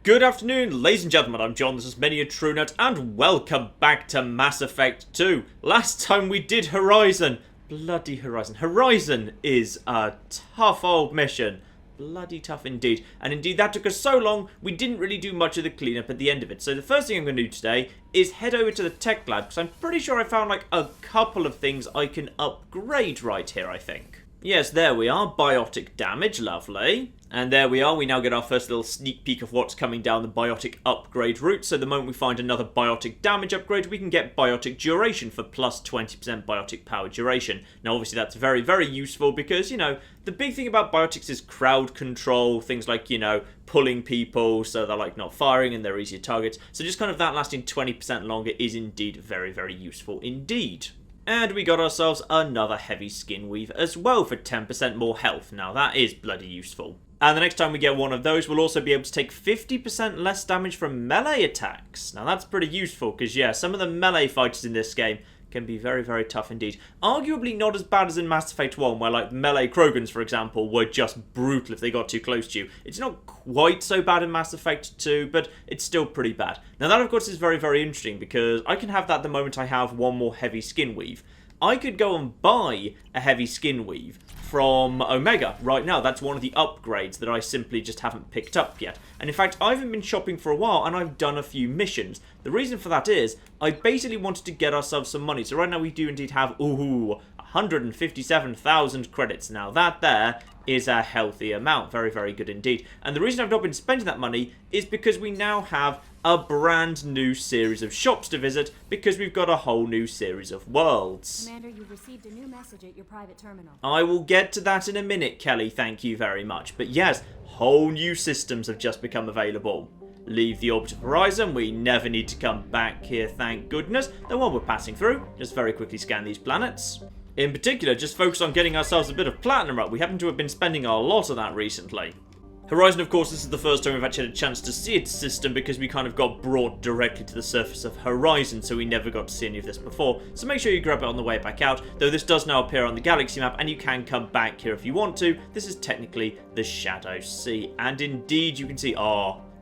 Good afternoon, ladies and gentlemen, I'm John, this is Many a True Nut, and welcome back to Mass Effect 2. Last time we did Horizon. Bloody Horizon. Horizon is a tough old mission. Bloody tough indeed. And indeed, that took us so long, we didn't really do much of the cleanup at the end of it. So the first thing I'm going to do today is head over to the tech lab, because I'm pretty sure I found like a couple of things I can upgrade right here, I think. Yes, there we are. Biotic damage, lovely. And there we are, we now get our first little sneak peek of what's coming down the biotic upgrade route. So the moment we find another biotic damage upgrade, we can get biotic duration for plus 20% biotic power duration. Now obviously that's very, very useful because, you know, the big thing about biotics is crowd control, things like, you know, pulling people so they're like not firing and they're easier targets. So just kind of that lasting 20% longer is indeed very, very useful indeed. And we got ourselves another heavy skin weave as well for 10% more health. Now that is bloody useful. And the next time we get one of those, we'll also be able to take 50% less damage from melee attacks. Now that's pretty useful because, yeah, some of the melee fighters in this game can be very, very tough indeed. Arguably not as bad as in Mass Effect 1, where like melee Krogans, for example, were just brutal if they got too close to you. It's not quite so bad in Mass Effect 2, but it's still pretty bad. Now that, of course, is very, very interesting because I can have that the moment I have one more heavy skin weave. I could go and buy a heavy skin weave from Omega right now. That's one of the upgrades that I simply just haven't picked up yet. And in fact, I haven't been shopping for a while and I've done a few missions. The reason for that is I basically wanted to get ourselves some money. So right now we do indeed have, 157,000 credits. Now that there is a healthy amount. Very, very good indeed. And the reason I've not been spending that money is because we now have a brand new series of shops to visit because we've got a whole new series of worlds. Commander, you've received a new message at your private terminal. I will get to that in a minute, Kelly. Thank you very much. But yes, whole new systems have just become available. Leave the orbit of Horizon. We never need to come back here, thank goodness. The one we're passing through, just very quickly scan these planets. In particular, just focus on getting ourselves a bit of platinum up. We happen to have been spending a lot of that recently. Horizon, of course, this is the first time we've actually had a chance to see its system because we kind of got brought directly to the surface of Horizon, so we never got to see any of this before. So make sure you grab it on the way back out, though this does now appear on the galaxy map and you can come back here if you want to. This is technically the Shadow Sea, and indeed you can see,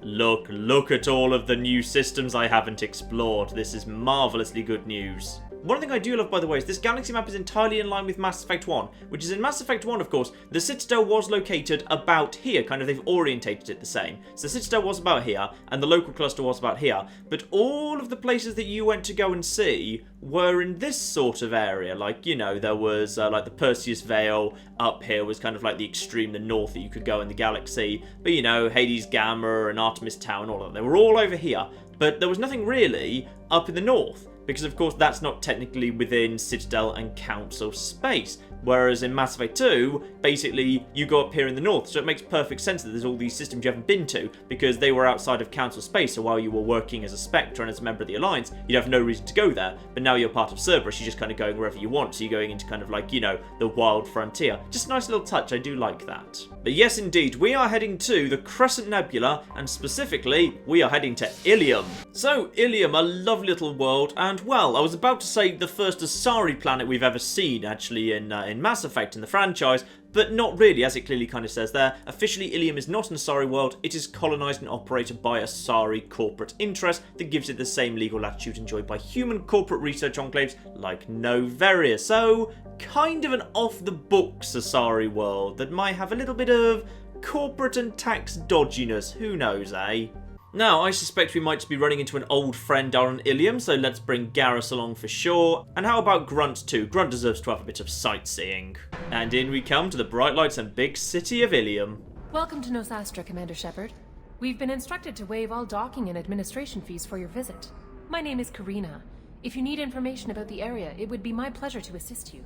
look at all of the new systems I haven't explored. This is marvellously good news. One thing I do love, by the way, is this galaxy map is entirely in line with Mass Effect 1, which is in Mass Effect 1, of course, the Citadel was located about here, kind of they've orientated it the same. So the Citadel was about here, and the local cluster was about here, but all of the places that you went to go and see were in this sort of area. Like, you know, there was like the Perseus Vale up here was kind of like the extreme, the north that you could go in the galaxy, but you know, Hades Gamma and Artemis Tower and all of them, they were all over here, but there was nothing really up in the north. Because, of course, that's not technically within Citadel and Council space. Whereas in Mass Effect 2, basically, you go up here in the north. So it makes perfect sense that there's all these systems you haven't been to, because they were outside of Council space. So while you were working as a Spectre and as a member of the Alliance, you'd have no reason to go there. But now you're part of Cerberus, you're just kind of going wherever you want. So you're going into kind of like, you know, the wild frontier. Just a nice little touch, I do like that. But yes, indeed, we are heading to the Crescent Nebula, and specifically, we are heading to Ilium. So, Ilium, a lovely little world, and well, I was about to say the first Asari planet we've ever seen, actually, in Mass Effect in the franchise, but not really, as it clearly kind of says there. Officially, Ilium is not an Asari world. It is colonized and operated by Asari corporate interest that gives it the same legal latitude enjoyed by human corporate research enclaves like Noveria. So, kind of an off-the-books Asari world that might have a little bit of corporate and tax dodginess. Who knows, eh? Now, I suspect we might be running into an old friend down on Ilium, so let's bring Garrus along for sure. And how about Grunt too? Grunt deserves to have a bit of sightseeing. And in we come to the bright lights and big city of Ilium. Welcome to Nosastra, Commander Shepard. We've been instructed to waive all docking and administration fees for your visit. My name is Karina. If you need information about the area, it would be my pleasure to assist you.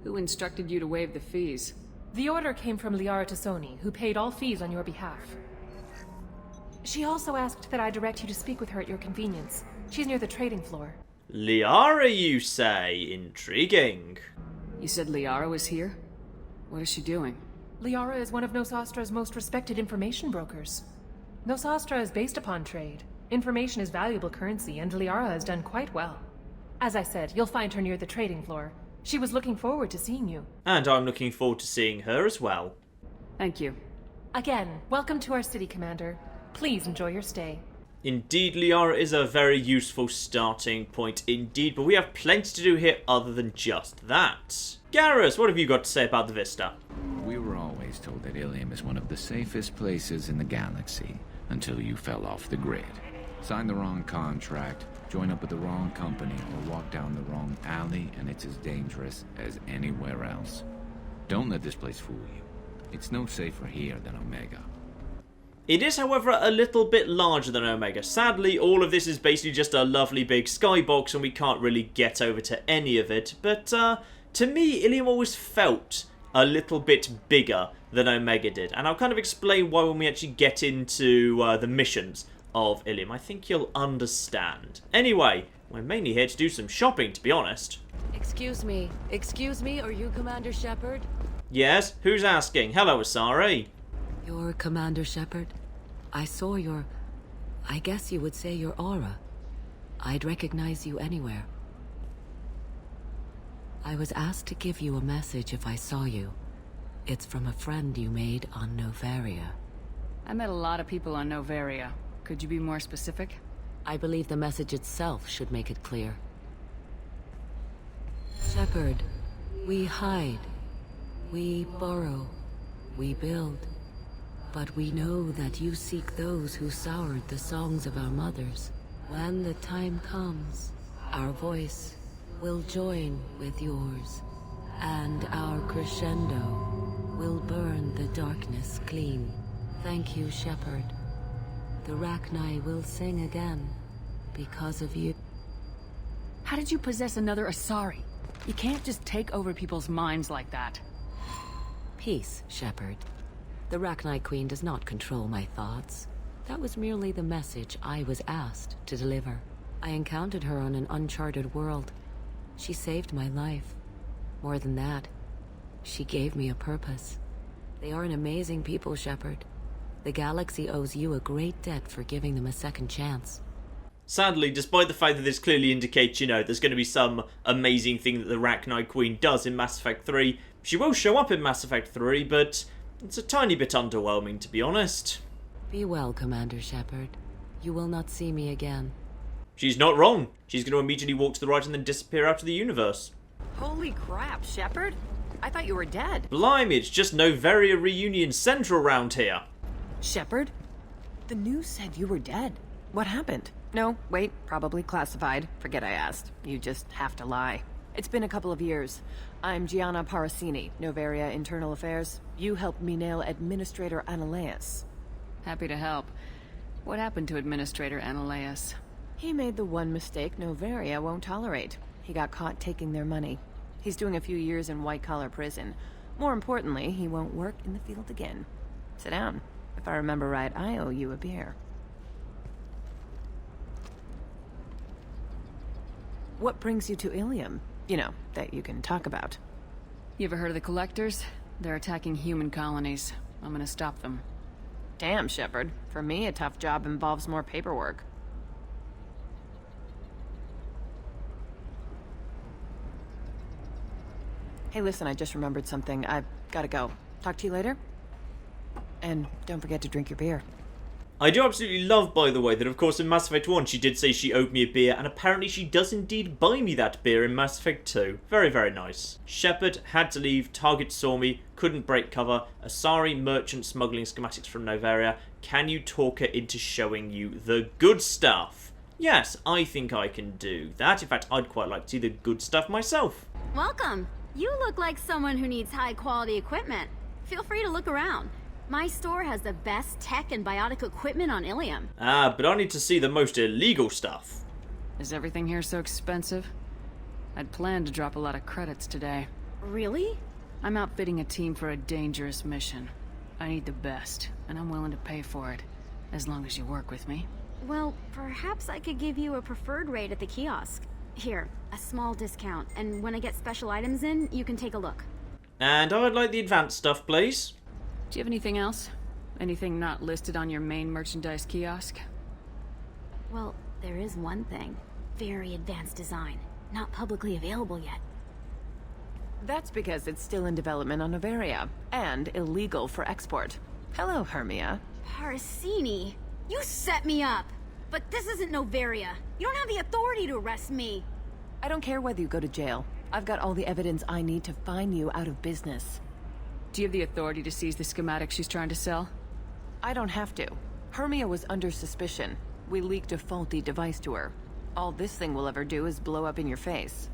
Who instructed you to waive the fees? The order came from Liara Tassoni, who paid all fees on your behalf. She also asked that I direct you to speak with her at your convenience. She's near the trading floor. Liara, you say? Intriguing. You said Liara was here? What is she doing? Liara is one of Nosastra's most respected information brokers. Nosastra is based upon trade. Information is valuable currency, and Liara has done quite well. As I said, you'll find her near the trading floor. She was looking forward to seeing you. And I'm looking forward to seeing her as well. Thank you. Again, welcome to our city, Commander. Please enjoy your stay. Indeed, Liara is a very useful starting point indeed, but we have plenty to do here other than just that. Garrus, what have you got to say about the Vista? We were always told that Ilium is one of the safest places in the galaxy, until you fell off the grid. Sign the wrong contract, join up with the wrong company, or walk down the wrong alley, and it's as dangerous as anywhere else. Don't let this place fool you. It's no safer here than Omega. It is, however, a little bit larger than Omega. Sadly, all of this is basically just a lovely big skybox and we can't really get over to any of it. But to me, Ilium always felt a little bit bigger than Omega did. And I'll kind of explain why when we actually get into the missions of Ilium. I think you'll understand. Anyway, we're mainly here to do some shopping, to be honest. Excuse me, are you Commander Shepard? Yes, who's asking? Hello, Asari. You're Commander Shepard? I saw I guess you would say your aura. I'd recognize you anywhere. I was asked to give you a message if I saw you. It's from a friend you made on Noveria. I met a lot of people on Noveria. Could you be more specific? I believe the message itself should make it clear. Shepard, we hide. We borrow. We build. But we know that you seek those who soured the songs of our mothers. When the time comes, our voice will join with yours, and our crescendo will burn the darkness clean. Thank you, Shepard. The Rachni will sing again, because of you. How did you possess another Asari? You can't just take over people's minds like that. Peace, Shepard. The Rachni Queen does not control my thoughts. That was merely the message I was asked to deliver. I encountered her on an uncharted world. She saved my life. More than that, she gave me a purpose. They are an amazing people, Shepard. The galaxy owes you a great debt for giving them a second chance. Sadly, despite the fact that this clearly indicates, there's going to be some amazing thing that the Rachni Queen does in Mass Effect 3, she will show up in Mass Effect 3, but it's a tiny bit underwhelming, to be honest. Be well, Commander Shepard. You will not see me again. She's not wrong. She's going to immediately walk to the right and then disappear out of the universe. Holy crap, Shepard? I thought you were dead. Blimey, it's just Noveria Reunion Central round here. Shepard? The news said you were dead. What happened? No, wait, probably classified. Forget I asked. You just have to lie. It's been a couple of years. I'm Gianna Parasini, Noveria Internal Affairs. You helped me nail Administrator Analeas. Happy to help. What happened to Administrator Analeas? He made the one mistake Noveria won't tolerate. He got caught taking their money. He's doing a few years in white-collar prison. More importantly, he won't work in the field again. Sit down. If I remember right, I owe you a beer. What brings you to Ilium? That you can talk about. You ever heard of the Collectors? They're attacking human colonies. I'm gonna stop them. Damn, Shepard. For me, a tough job involves more paperwork. Hey, listen, I just remembered something. I've gotta go. Talk to you later? And don't forget to drink your beer. I do absolutely love, by the way, that of course in Mass Effect 1 she did say she owed me a beer, and apparently she does indeed buy me that beer in Mass Effect 2. Very, very nice. Shepard had to leave, Target saw me, couldn't break cover, Asari merchant smuggling schematics from Noveria. Can you talk her into showing you the good stuff? Yes, I think I can do that. In fact, I'd quite like to see the good stuff myself. Welcome. You look like someone who needs high-quality equipment. Feel free to look around. My store has the best tech and biotic equipment on Ilium. Ah, but I need to see the most illegal stuff. Is everything here so expensive? I'd planned to drop a lot of credits today. Really? I'm outfitting a team for a dangerous mission. I need the best, and I'm willing to pay for it, as long as you work with me. Well, perhaps I could give you a preferred rate at the kiosk. Here, a small discount, and when I get special items in, you can take a look. And I would like the advanced stuff, please. Do you have anything else? Anything not listed on your main merchandise kiosk? Well, there is one thing. Very advanced design. Not publicly available yet. That's because it's still in development on Noveria, and illegal for export. Hello, Hermia. Parasini, You set me up! But this isn't Novaria. You don't have the authority to arrest me. I don't care whether you go to jail. I've got all the evidence I need to find you out of business. Do you have the authority to seize the schematic she's trying to sell? I don't have to. Hermia was under suspicion. We leaked a faulty device to her. All this thing will ever do is blow up in your face.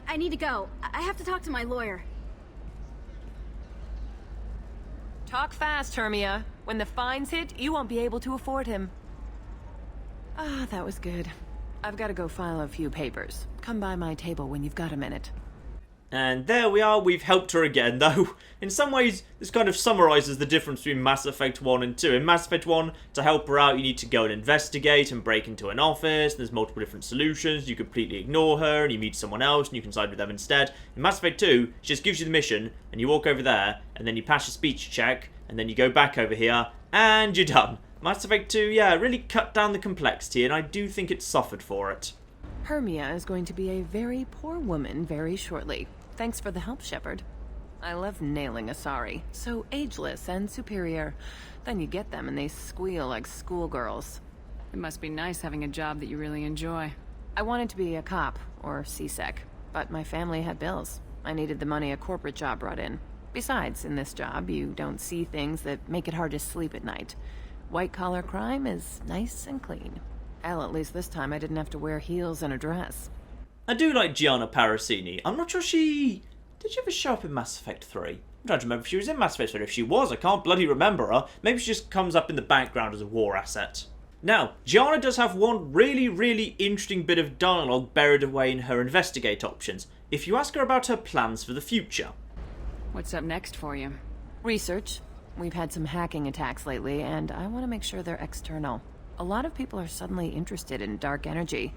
I need to go. I have to talk to my lawyer. Talk fast, Hermia. When the fines hit, you won't be able to afford him. Ah, that was good. I've got to go file a few papers. Come by my table when you've got a minute. And there we are, we've helped her again, though in some ways this kind of summarises the difference between Mass Effect 1 and 2. In Mass Effect 1, to help her out you need to go and investigate and break into an office, there's multiple different solutions, you completely ignore her and you meet someone else and you can side with them instead. In Mass Effect 2, she just gives you the mission and you walk over there and then you pass your speech check and then you go back over here and you're done. Mass Effect 2, yeah, really cut down the complexity and I do think it suffered for it. Hermia is going to be a very poor woman very shortly. Thanks for the help, Shepard. I love nailing asari. So ageless and superior. Then you get them and they squeal like schoolgirls. It must be nice having a job that you really enjoy. I wanted to be a cop, or CSEC, but my family had bills. I needed the money a corporate job brought in. Besides, in this job, you don't see things that make it hard to sleep at night. White-collar crime is nice and clean. Hell, at least this time I didn't have to wear heels and a dress. I do like Gianna Parasini. I'm not sure she... Did she ever show up in Mass Effect 3? I'm trying to remember if she was in Mass Effect 3. If she was, I can't bloody remember her. Maybe she just comes up in the background as a war asset. Now, Gianna does have one really interesting bit of dialogue buried away in her investigate options. If you ask her about her plans for the future. What's up next for you? Research. We've had some hacking attacks lately, and I want to make sure they're external. A lot of people are suddenly interested in dark energy.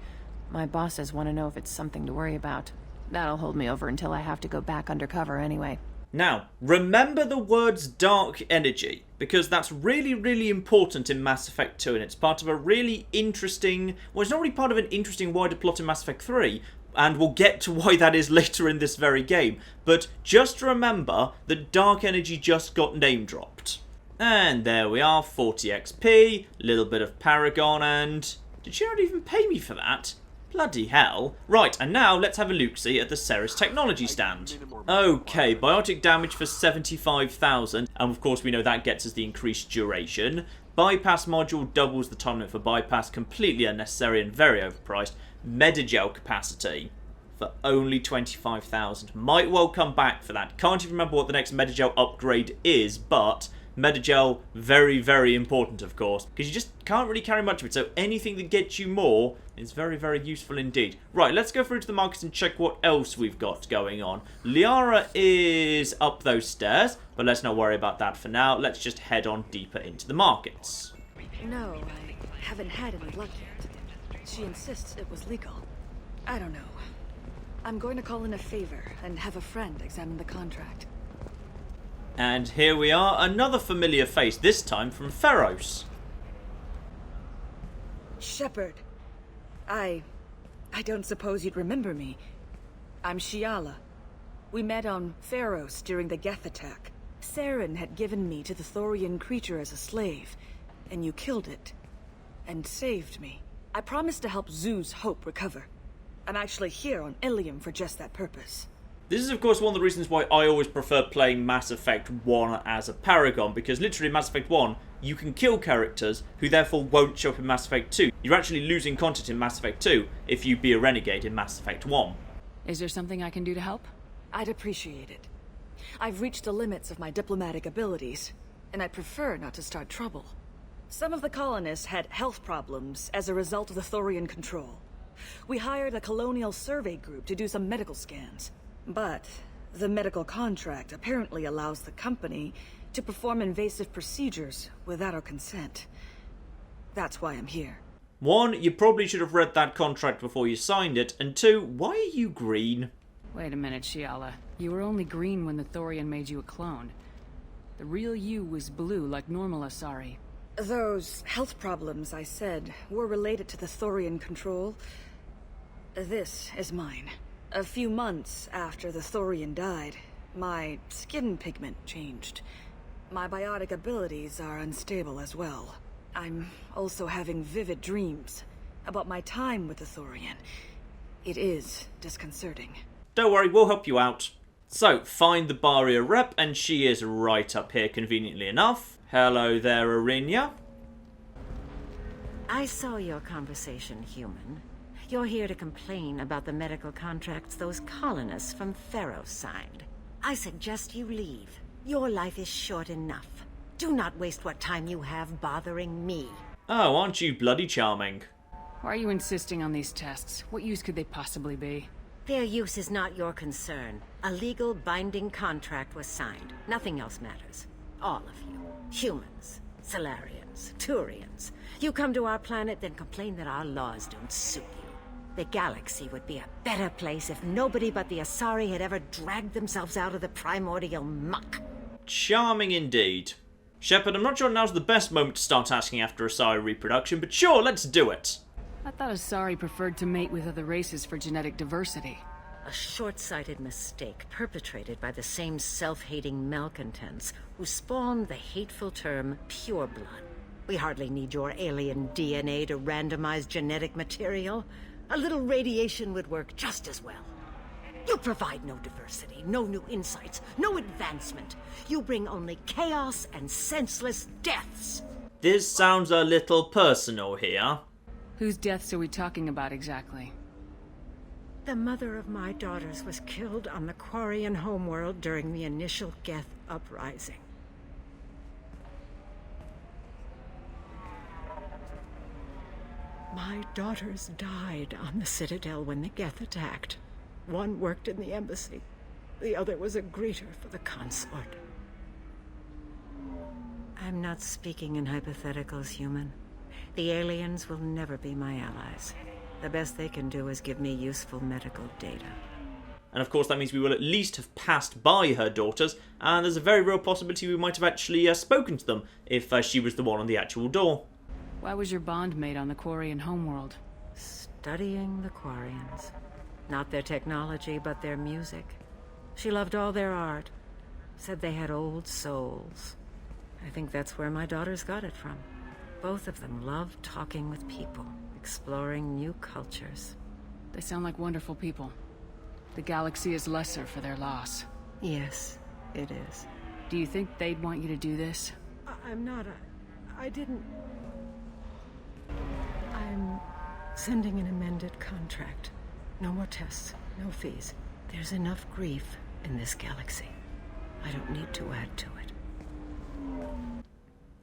My bosses want to know if it's something to worry about. That'll hold me over until I have to go back undercover anyway. Now, remember the words dark energy, because that's really important in Mass Effect 2, and it's part of a really interesting... Well, it's not really part of an interesting wider plot in Mass Effect 3, and we'll get to why that is later in this very game, but just remember that dark energy just got name dropped. And there we are, 40 XP, little bit of Paragon, and... Did she not even pay me for that? Bloody hell. Right, and now let's have a look-see at the Serrice Technology stand. Okay, biotic damage for 75,000, and of course we know that gets us the increased duration. Bypass module doubles the time limit for bypass, completely unnecessary and very overpriced. Metagel capacity for only 25,000. Might well come back for that. Can't even remember what the next Metagel upgrade is, but... Metagel, very important, of course, because you just can't really carry much of it, so anything that gets you more is very useful indeed. Right, let's go through to the markets and check what else we've got going on. Liara is up those stairs, but let's not worry about that for now. Let's just head on deeper into the markets. No, I haven't had any luck yet. She insists it was legal. I don't know. I'm going to call in a favor and have a friend examine the contract. And here we are, another familiar face, this time from Feros. Shepard. I don't suppose you'd remember me. I'm Shiala. We met on Feros during the Geth attack. Saren had given me to the Thorian creature as a slave, and you killed it. And saved me. I promised to help Zoo's Hope recover. I'm actually here on Ilium for just that purpose. This is, of course, one of the reasons why I always prefer playing Mass Effect 1 as a Paragon, because literally in Mass Effect 1, you can kill characters who therefore won't show up in Mass Effect 2. You're actually losing content in Mass Effect 2 if you be a renegade in Mass Effect 1. Is there something I can do to help? I'd appreciate it. I've reached the limits of my diplomatic abilities, and I'd prefer not to start trouble. Some of the colonists had health problems as a result of the Thorian control. We hired a colonial survey group to do some medical scans. But the medical contract apparently allows the company to perform invasive procedures without our consent. That's why I'm here. 1, you probably should have read that contract before you signed it, and 2, why are you green? Wait a minute, Shiala. You were only green when the Thorian made you a clone. The real you was blue like normal asari. Those health problems I said were related to the Thorian control. This is mine. A few months after the Thorian died, my skin pigment changed. My biotic abilities are unstable as well. I'm also having vivid dreams about my time with the Thorian. It is disconcerting. Don't worry, we'll help you out. So, find the barrier rep, and she is right up here, conveniently enough. Hello there, Arinya. I saw your conversation, human. You're here to complain about the medical contracts those colonists from Pharaoh signed. I suggest you leave. Your life is short enough. Do not waste what time you have bothering me. Oh, aren't you bloody charming? Why are you insisting on these tests? What use could they possibly be? Their use is not your concern. A legal binding contract was signed. Nothing else matters. All of you. Humans, Solarians, Turians. You come to our planet, then complain that our laws don't suit you. The galaxy would be a better place if nobody but the Asari had ever dragged themselves out of the primordial muck. Charming indeed. Shepard, I'm not sure now's the best moment to start asking after Asari reproduction, but sure, let's do it. I thought Asari preferred to mate with other races for genetic diversity. A short-sighted mistake perpetrated by the same self-hating malcontents who spawned the hateful term pureblood. We hardly need your alien DNA to randomize genetic material. A little radiation would work just as well. You provide no diversity, no new insights, no advancement. You bring only chaos and senseless deaths. This sounds a little personal here. Whose deaths are we talking about exactly? The mother of my daughters was killed on the Quarian homeworld during the initial Geth uprising. My daughters died on the Citadel when the Geth attacked. One worked in the embassy. The other was a greeter for the consort. I'm not speaking in hypotheticals, human. The aliens will never be my allies. The best they can do is give me useful medical data. And of course that means we will at least have passed by her daughters, and there's a very real possibility we might have actually spoken to them if she was the one on the actual door. Why was your bond made on the Quarian homeworld? Studying the Quarians. Not their technology, but their music. She loved all their art. Said they had old souls. I think that's where my daughters got it from. Both of them loved talking with people, exploring new cultures. They sound like wonderful people. The galaxy is lesser for their loss. Yes, it is. Do you think they'd want you to do this? I'm not. I didn't. I'm sending an amended contract. No more tests, no fees. There's enough grief in this galaxy. I don't need to add to it.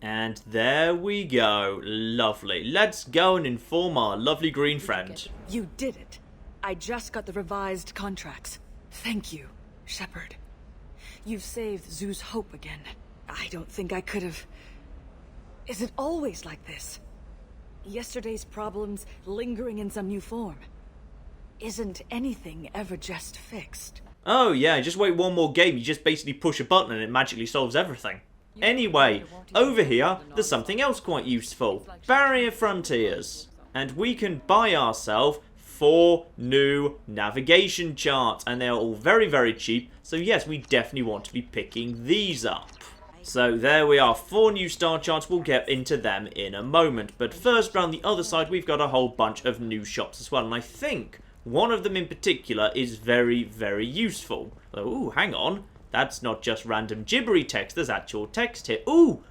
And there we go. Lovely. Let's go and inform our lovely green friend. You did it. I just got the revised contracts. Thank you, Shepard. You've saved Zoo's hope again. I don't think I could have... Is it always like this? Yesterday's problems lingering in some new form. Isn't anything ever just fixed? Oh yeah, just wait one more game. You just basically push a button and it magically solves everything. Anyway, over here, there's something else quite useful. Barrier Frontiers. And we can buy ourselves 4 new navigation charts. And they're all very, very cheap. So yes, we definitely want to be picking these up. So there we are, 4 new star charts. We'll get into them in a moment. But first, around the other side, we've got a whole bunch of new shops as well. And I think one of them in particular is very, very useful. Oh, hang on. That's not just random gibbery text, there's actual text here. Ooh,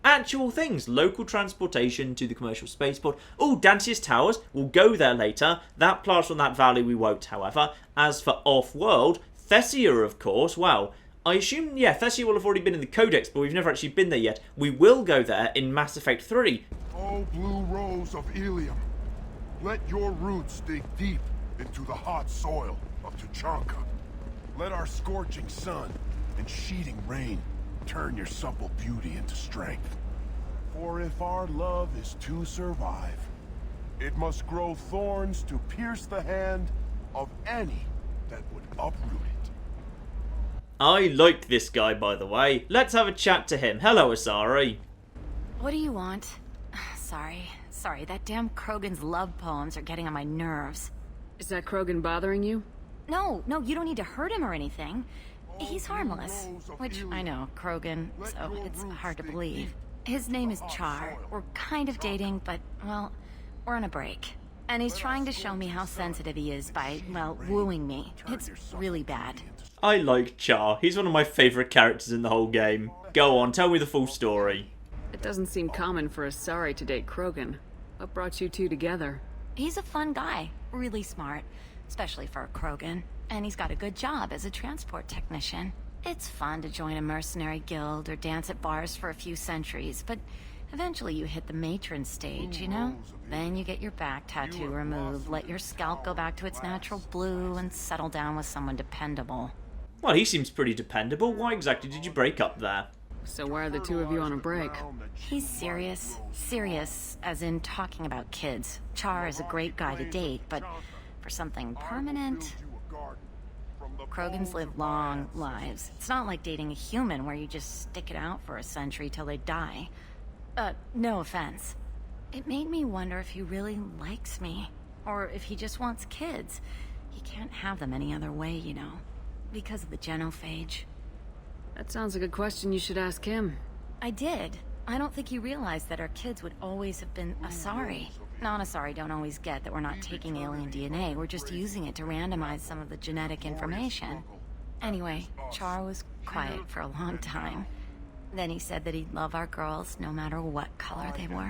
actual things. Local transportation to the commercial spaceport. Ooh, Dantius Towers, we'll go there later. That plaza on that valley we won't, however. As for off-world, Thessia, of course, well, I assume, yeah, Thessia will have already been in the Codex, but we've never actually been there yet. We will go there in Mass Effect 3. Oh, blue rose of Ilium, let your roots dig deep into the hot soil of Tuchanka. Let our scorching sun and sheeting rain turn your supple beauty into strength. For if our love is to survive, it must grow thorns to pierce the hand of any that would uproot it. I like this guy, by the way. Let's have a chat to him. Hello, Asari. What do you want? Sorry, that damn Krogan's love poems are getting on my nerves. Is that Krogan bothering you? No, you don't need to hurt him or anything. He's harmless. Which, I know, Krogan, so it's hard to believe. His name is Char. We're kind of dating, but, well, we're on a break. And he's trying to show me how sensitive he is by, well, wooing me. It's really bad. I like Char. He's one of my favourite characters in the whole game. Go on, tell me the full story. It doesn't seem common for asari to date Krogan. What brought you two together? He's a fun guy. Really smart. Especially for a Krogan. And he's got a good job as a transport technician. It's fun to join a mercenary guild or dance at bars for a few centuries, but eventually you hit the matron stage, you know? Then you get your back tattoo removed, let your scalp go back to its natural blue, and settle down with someone dependable. Well, he seems pretty dependable. Why exactly did you break up there? So why are the two of you on a break? He's serious. Serious, as in talking about kids. Char is a great guy to date, but for something permanent... Krogans live long lives. It's not like dating a human where you just stick it out for a century till they die. No offense. It made me wonder if he really likes me. Or if he just wants kids. He can't have them any other way, you know. Because of the genophage. That sounds like a question you should ask him. I did. I don't think he realized that our kids would always have been asari. Non-asari don't always get that we're not taking alien DNA, we're just using it to randomize some of the genetic information. Anyway, Char was quiet for a long time. Then he said that he'd love our girls no matter what color they were.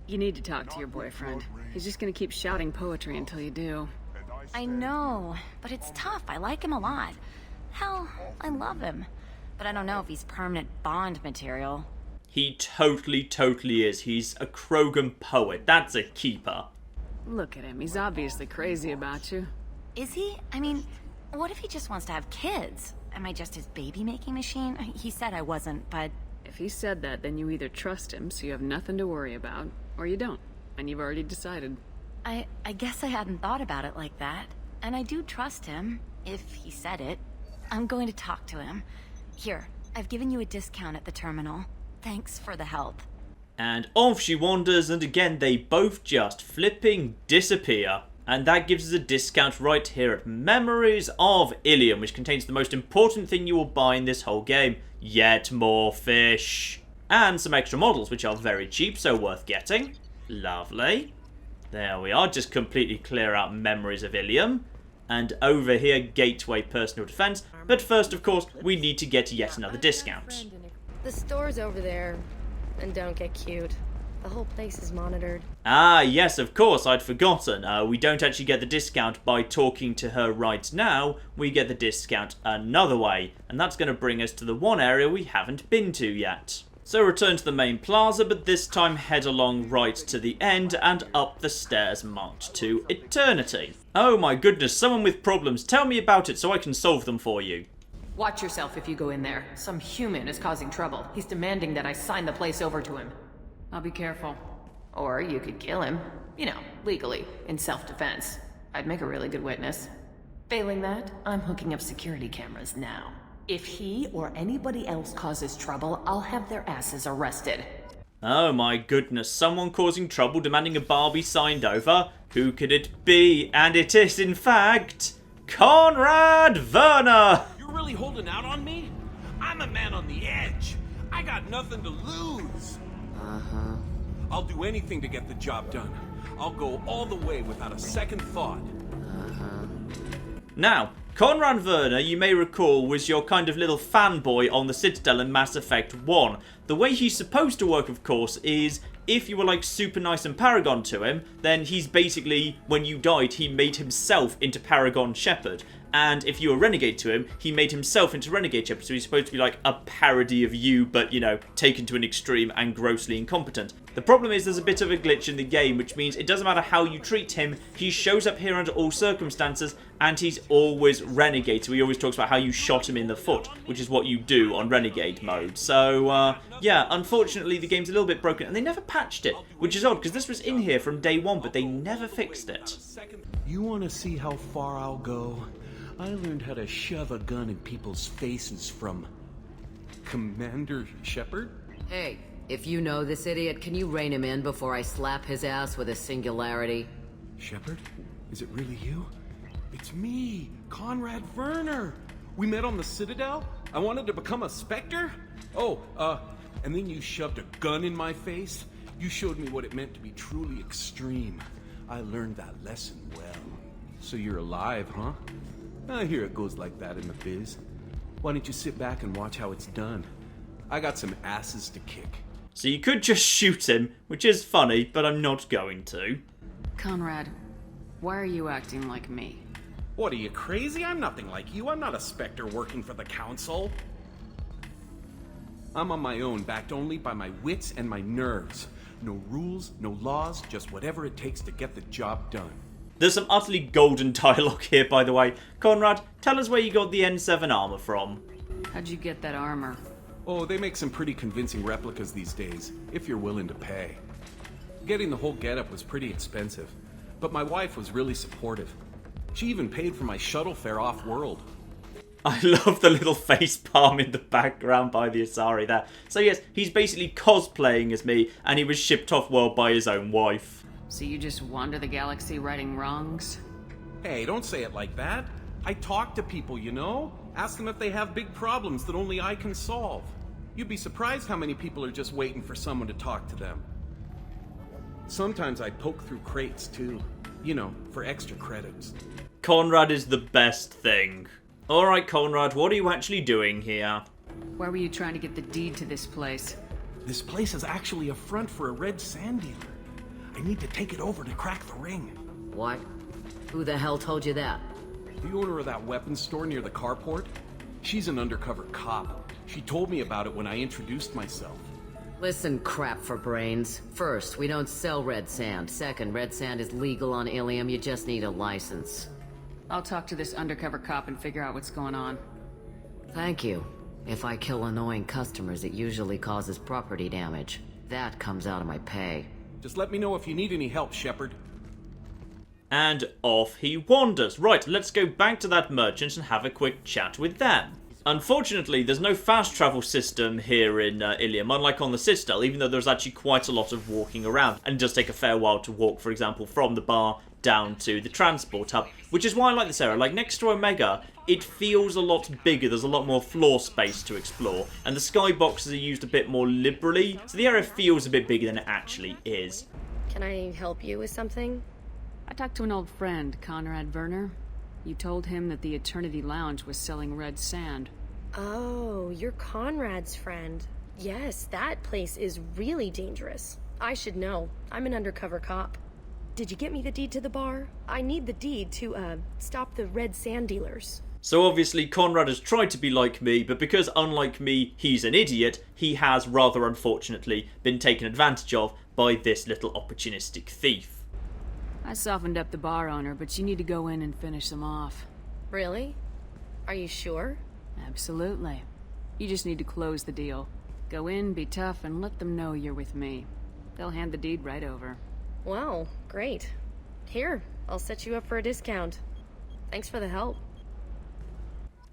You need to talk to your boyfriend. He's just gonna keep shouting poetry until you do. I know, but it's tough. I like him a lot. Hell, I love him. But I don't know if he's permanent Bond material. He totally is. He's a Krogan poet. That's a keeper. Look at him. He's obviously crazy about you. Is he? I mean, what if he just wants to have kids? Am I just his baby-making machine? He said I wasn't, but... If he said that, then you either trust him so you have nothing to worry about, or you don't, and you've already decided. I guess I hadn't thought about it like that. And I do trust him, if he said it. I'm going to talk to him. Here, I've given you a discount at the terminal. Thanks for the help. And off she wanders, and again they both just flipping disappear. And that gives us a discount right here at Memories of Ilium, which contains the most important thing you will buy in this whole game. Yet more fish. And some extra models, which are very cheap, so worth getting. Lovely. There we are, just completely clear out Memories of Ilium. And over here, Gateway Personal Defense. But first, of course, we need to get yet another discount. The store's over there. And don't get cute. The whole place is monitored. Ah, yes, of course, I'd forgotten. We don't actually get the discount by talking to her right now. We get the discount another way. And that's going to bring us to the one area we haven't been to yet. So return to the main plaza, but this time head along right to the end and up the stairs marked to Eternity. Oh my goodness, someone with problems. Tell me about it so I can solve them for you. Watch yourself if you go in there. Some human is causing trouble. He's demanding that I sign the place over to him. I'll be careful. Or you could kill him. You know, legally, in self-defense. I'd make a really good witness. Failing that, I'm hooking up security cameras now. If he or anybody else causes trouble, I'll have their asses arrested. Oh my goodness, someone causing trouble demanding a Barbie signed over? Who could it be? And it is, in fact, Conrad Werner! You're really holding out on me? I'm a man on the edge. I got nothing to lose. Uh-huh. I'll do anything to get the job done. I'll go all the way without a second thought. Uh-huh. Now, Conrad Werner, you may recall, was your kind of little fanboy on the Citadel in Mass Effect 1. The way he's supposed to work, of course, is if you were like super nice and Paragon to him, then he's basically, when you died, he made himself into Paragon Shepard. And if you were Renegade to him, he made himself into Renegade Shepard, so he's supposed to be like a parody of you, but, you know, taken to an extreme and grossly incompetent. The problem is there's a bit of a glitch in the game, which means it doesn't matter how you treat him, he shows up here under all circumstances, and he's always Renegade. So he always talks about how you shot him in the foot, which is what you do on Renegade mode. So, yeah, unfortunately the game's a little bit broken, and they never patched it, which is odd, because this was in here from day one, but they never fixed it. You want to see how far I'll go? I learned how to shove a gun in people's faces from Commander Shepard. Hey, if you know this idiot, can you rein him in before I slap his ass with a singularity? Shepard? Is it really you? It's me, Conrad Werner. We met on the Citadel. I wanted to become a Spectre. Oh, and then you shoved a gun in my face. You showed me what it meant to be truly extreme. I learned that lesson well. So you're alive, huh? I hear it goes like that in the biz. Why don't you sit back and watch how it's done? I got some asses to kick. So you could just shoot him, which is funny, but I'm not going to. Conrad, why are you acting like me? What, are you crazy? I'm nothing like you. I'm not a Spectre working for the Council. I'm on my own, backed only by my wits and my nerves. No rules, no laws, just whatever it takes to get the job done. There's some utterly golden dialogue here, by the way. Conrad, tell us where you got the N7 armor from. How'd you get that armor? Oh, they make some pretty convincing replicas these days, if you're willing to pay. Getting the whole getup was pretty expensive, but my wife was really supportive. She even paid for my shuttle fare off-world. I love the little face palm in the background by the Asari there. So yes, he's basically cosplaying as me, and he was shipped off-world by his own wife. So you just wander the galaxy righting wrongs? Hey, don't say it like that. I talk to people, you know? Ask them if they have big problems that only I can solve. You'd be surprised how many people are just waiting for someone to talk to them. Sometimes I poke through crates, too. You know, for extra credits. Conrad is the best thing. Alright, Conrad, what are you actually doing here? Why were you trying to get the deed to this place? This place is actually a front for a red sand dealer. I need to take it over to crack the ring. What? Who the hell told you that? The owner of that weapons store near the carport? She's an undercover cop. She told me about it when I introduced myself. Listen, crap for brains. First, we don't sell red sand. Second, red sand is legal on Ilium. You just need a license. I'll talk to this undercover cop and figure out what's going on. Thank you. If I kill annoying customers, it usually causes property damage. That comes out of my pay. Just let me know if you need any help, Shepard. And off he wanders. Right, let's go back to that merchant and have a quick chat with them. Unfortunately, there's no fast travel system here in Ilium, unlike on the Citadel, even though there's actually quite a lot of walking around. And it does take a fair while to walk, for example, from the bar down to the transport hub. Which is why I like this area. Like, next to Omega, it feels a lot bigger. There's a lot more floor space to explore. And the skyboxes are used a bit more liberally, so the area feels a bit bigger than it actually is. Can I help you with something? I talked to an old friend, Conrad Werner. You told him that the Eternity Lounge was selling red sand. Oh, you're Conrad's friend. Yes, that place is really dangerous. I should know. I'm an undercover cop. Did you get me the deed to the bar? I need the deed to, stop the red sand dealers. So obviously Conrad has tried to be like me, but because unlike me, he's an idiot, he has rather unfortunately been taken advantage of by this little opportunistic thief. I softened up the bar owner, but you need to go in and finish them off. Really? Are you sure? Absolutely. You just need to close the deal. Go in, be tough, and let them know you're with me. They'll hand the deed right over. Wow, great. Here, I'll set you up for a discount. Thanks for the help.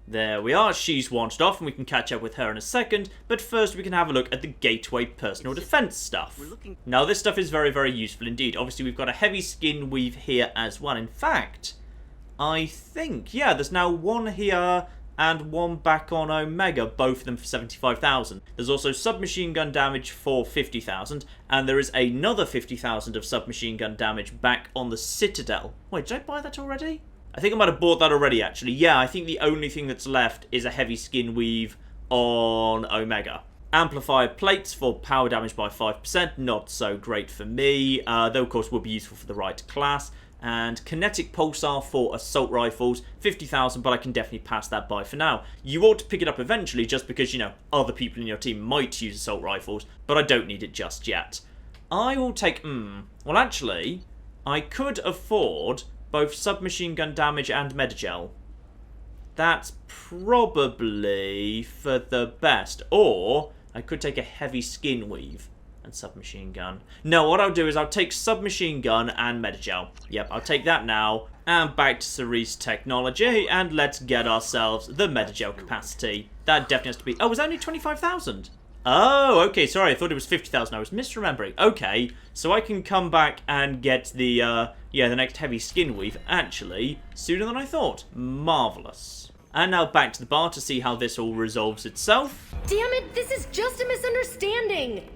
There we are, she's wandered off and we can catch up with her in a second, but first we can have a look at the Gateway personal defense stuff. Now this stuff is very, very useful indeed. Obviously we've got a heavy skin weave here as well. In fact, I think, yeah, there's now one here and one back on Omega, both of them for 75,000. There's also submachine gun damage for 50,000, and there is another 50,000 of submachine gun damage back on the Citadel. Wait, did I buy that already? I think I might have bought that already, actually. Yeah, I think the only thing that's left is a heavy skin weave on Omega. Amplifier plates for power damage by 5%, not so great for me, though of course will be useful for the right class. And kinetic pulsar for assault rifles, 50,000, but I can definitely pass that by for now. You ought to pick it up eventually just because, you know, other people in your team might use assault rifles, but I don't need it just yet. I will take, well actually, I could afford both submachine gun damage and Medigel. That's probably for the best. Or I could take a heavy skin weave and submachine gun. No, what I'll do is I'll take submachine gun and Medigel. Yep, I'll take that now. And back to Serrice Technology, and let's get ourselves the Medigel capacity. That definitely has to be... Oh, it was only 25,000. Oh, okay, sorry, I thought it was 50,000. I was misremembering. Okay, so I can come back and get the, the next heavy skin weave, actually, sooner than I thought. Marvellous. And now back to the bar to see how this all resolves itself. Damn it, this is just a misunderstanding!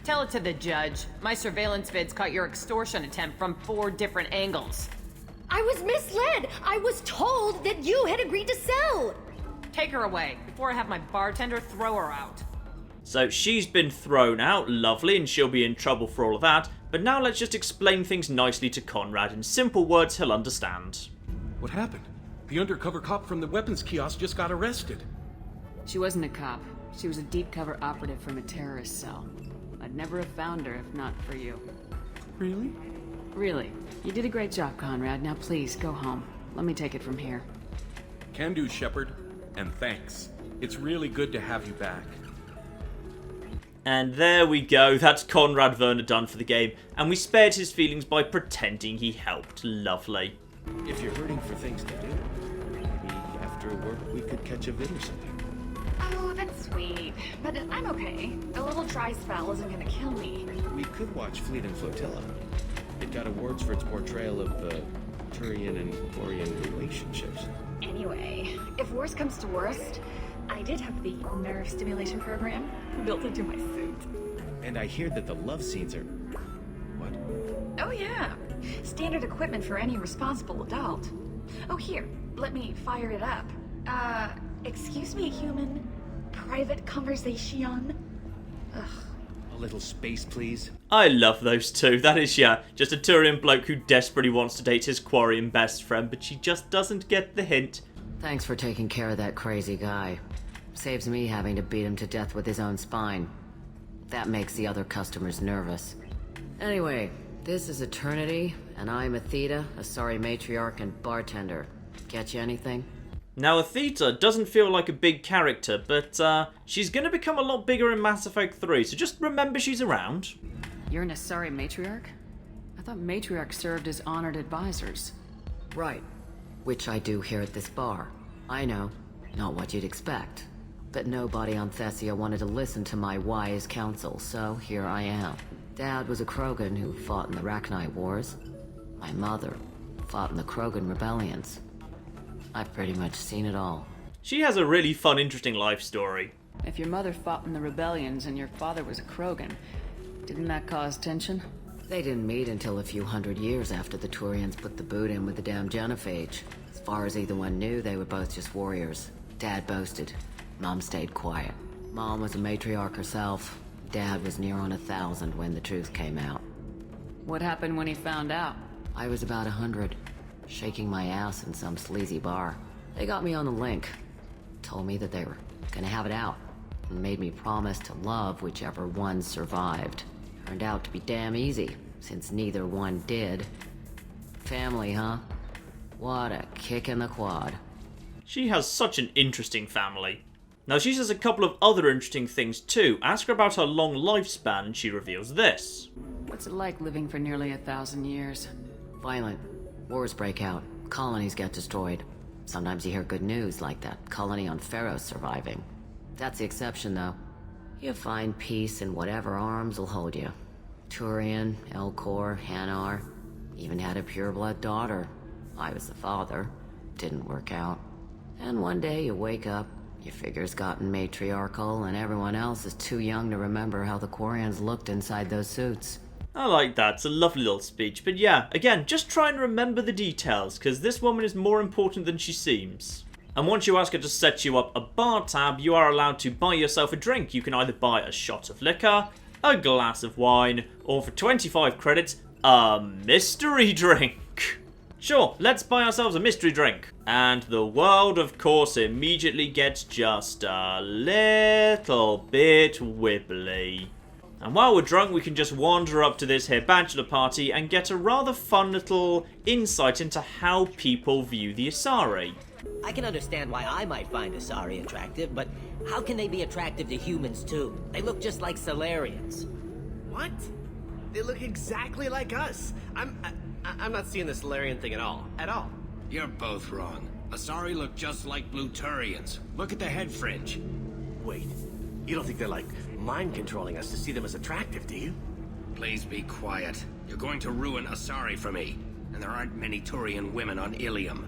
Tell it to the judge. My surveillance vids caught your extortion attempt from 4 different angles. I was misled! I was told that you had agreed to sell! Take her away, before I have my bartender throw her out. So she's been thrown out, lovely, and she'll be in trouble for all of that. But now let's just explain things nicely to Conrad. In simple words he'll understand. What happened? The undercover cop from the weapons kiosk just got arrested. She wasn't a cop. She was a deep cover operative from a terrorist cell. I'd never have found her if not for you. Really? Really. You did a great job, Conrad. Now please, go home. Let me take it from here. Can do, Shepard. And thanks. It's really good to have you back. And there we go, that's Conrad Werner done for the game, and we spared his feelings by pretending he helped. Lovely. If you're hurting for things to do, maybe after work we could catch a vid or something. Oh, that's sweet. But I'm okay. A little dry spell isn't gonna kill me. We could watch Fleet and Flotilla. It got awards for its portrayal of the Turian and Quarian relationships. Anyway, if worst comes to worst, I did have the nerve stimulation program built into my suit. And I hear that the love scenes are... what? Oh yeah. Standard equipment for any responsible adult. Oh here, let me fire it up. Excuse me, human. Private conversation. Ugh. A little space, please. I love those two. That is, yeah, just a Turian bloke who desperately wants to date his Quarian best friend, but she just doesn't get the hint. Thanks for taking care of that crazy guy. Saves me having to beat him to death with his own spine. That makes the other customers nervous. Anyway, this is Eternity, and I'm Athena, asari matriarch and bartender. Get you anything? Now, Athena doesn't feel like a big character, but she's going to become a lot bigger in Mass Effect 3, so just remember she's around. You're an asari matriarch? I thought matriarchs served as honored advisors. Right. Which I do here at this bar. I know, not what you'd expect. But nobody on Thessia wanted to listen to my wise counsel, so here I am. Dad was a Krogan who fought in the Rachni Wars. My mother fought in the Krogan rebellions. I've pretty much seen it all. She has a really fun, interesting life story. If your mother fought in the rebellions and your father was a Krogan, didn't that cause tension? They didn't meet until a few hundred years after the Turians put the boot in with the damn genophage. As far as either one knew, they were both just warriors. Dad boasted. Mom stayed quiet. Mom was a matriarch herself. Dad was near on 1,000 when the truth came out. What happened when he found out? I was about 100, shaking my ass in some sleazy bar. They got me on the link. Told me that they were gonna have it out, and made me promise to love whichever one survived. Turned out to be damn easy, since neither one did. Family, huh? What a kick in the quad. She has such an interesting family. Now, she says a couple of other interesting things too. Ask her about her long lifespan and she reveals this. What's it like living for nearly 1,000 years? Violent. Wars break out. Colonies get destroyed. Sometimes you hear good news, like that colony on Pharaoh surviving. That's the exception, though. You find peace in whatever arms will hold you. Turian, Elcor, Hanar. Even had a pureblood daughter. I was the father. Didn't work out. And one day you wake up, your figure's gotten matriarchal, and everyone else is too young to remember how the Quarians looked inside those suits. I like that. It's a lovely little speech. But yeah, again, just try and remember the details, because this woman is more important than she seems. And once you ask her to set you up a bar tab, you are allowed to buy yourself a drink. You can either buy a shot of liquor, a glass of wine, or for 25 credits, a mystery drink. Sure, let's buy ourselves a mystery drink. And the world, of course, immediately gets just a little bit wibbly. And while we're drunk, we can just wander up to this here bachelor party and get a rather fun little insight into how people view the Asari. I can understand why I might find Asari attractive, but how can they be attractive to humans too? They look just like Solarians. What? They look exactly like us. I'm not seeing the Solarian thing at all. At all. You're both wrong. Asari look just like Blue Turians. Look at the head fringe. Wait, you don't think they're like mind controlling us to see them as attractive, do you? Please be quiet. You're going to ruin Asari for me. And there aren't many Turian women on Ilium.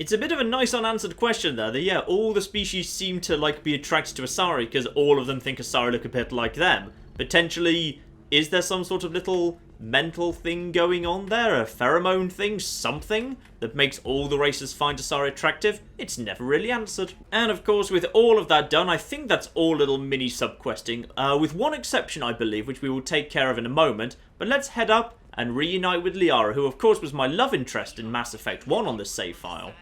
It's a bit of a nice unanswered question there, that yeah, all the species seem to be attracted to asari because all of them think asari look a bit like them. Potentially, is there some sort of little mental thing going on there? A pheromone thing? Something that makes all the races find asari attractive? It's never really answered. And of course, with all of that done, I think that's all little mini sub-questing, with one exception, I believe, which we will take care of in a moment. But let's head up and reunite with Liara, who of course was my love interest in Mass Effect 1 on this save file.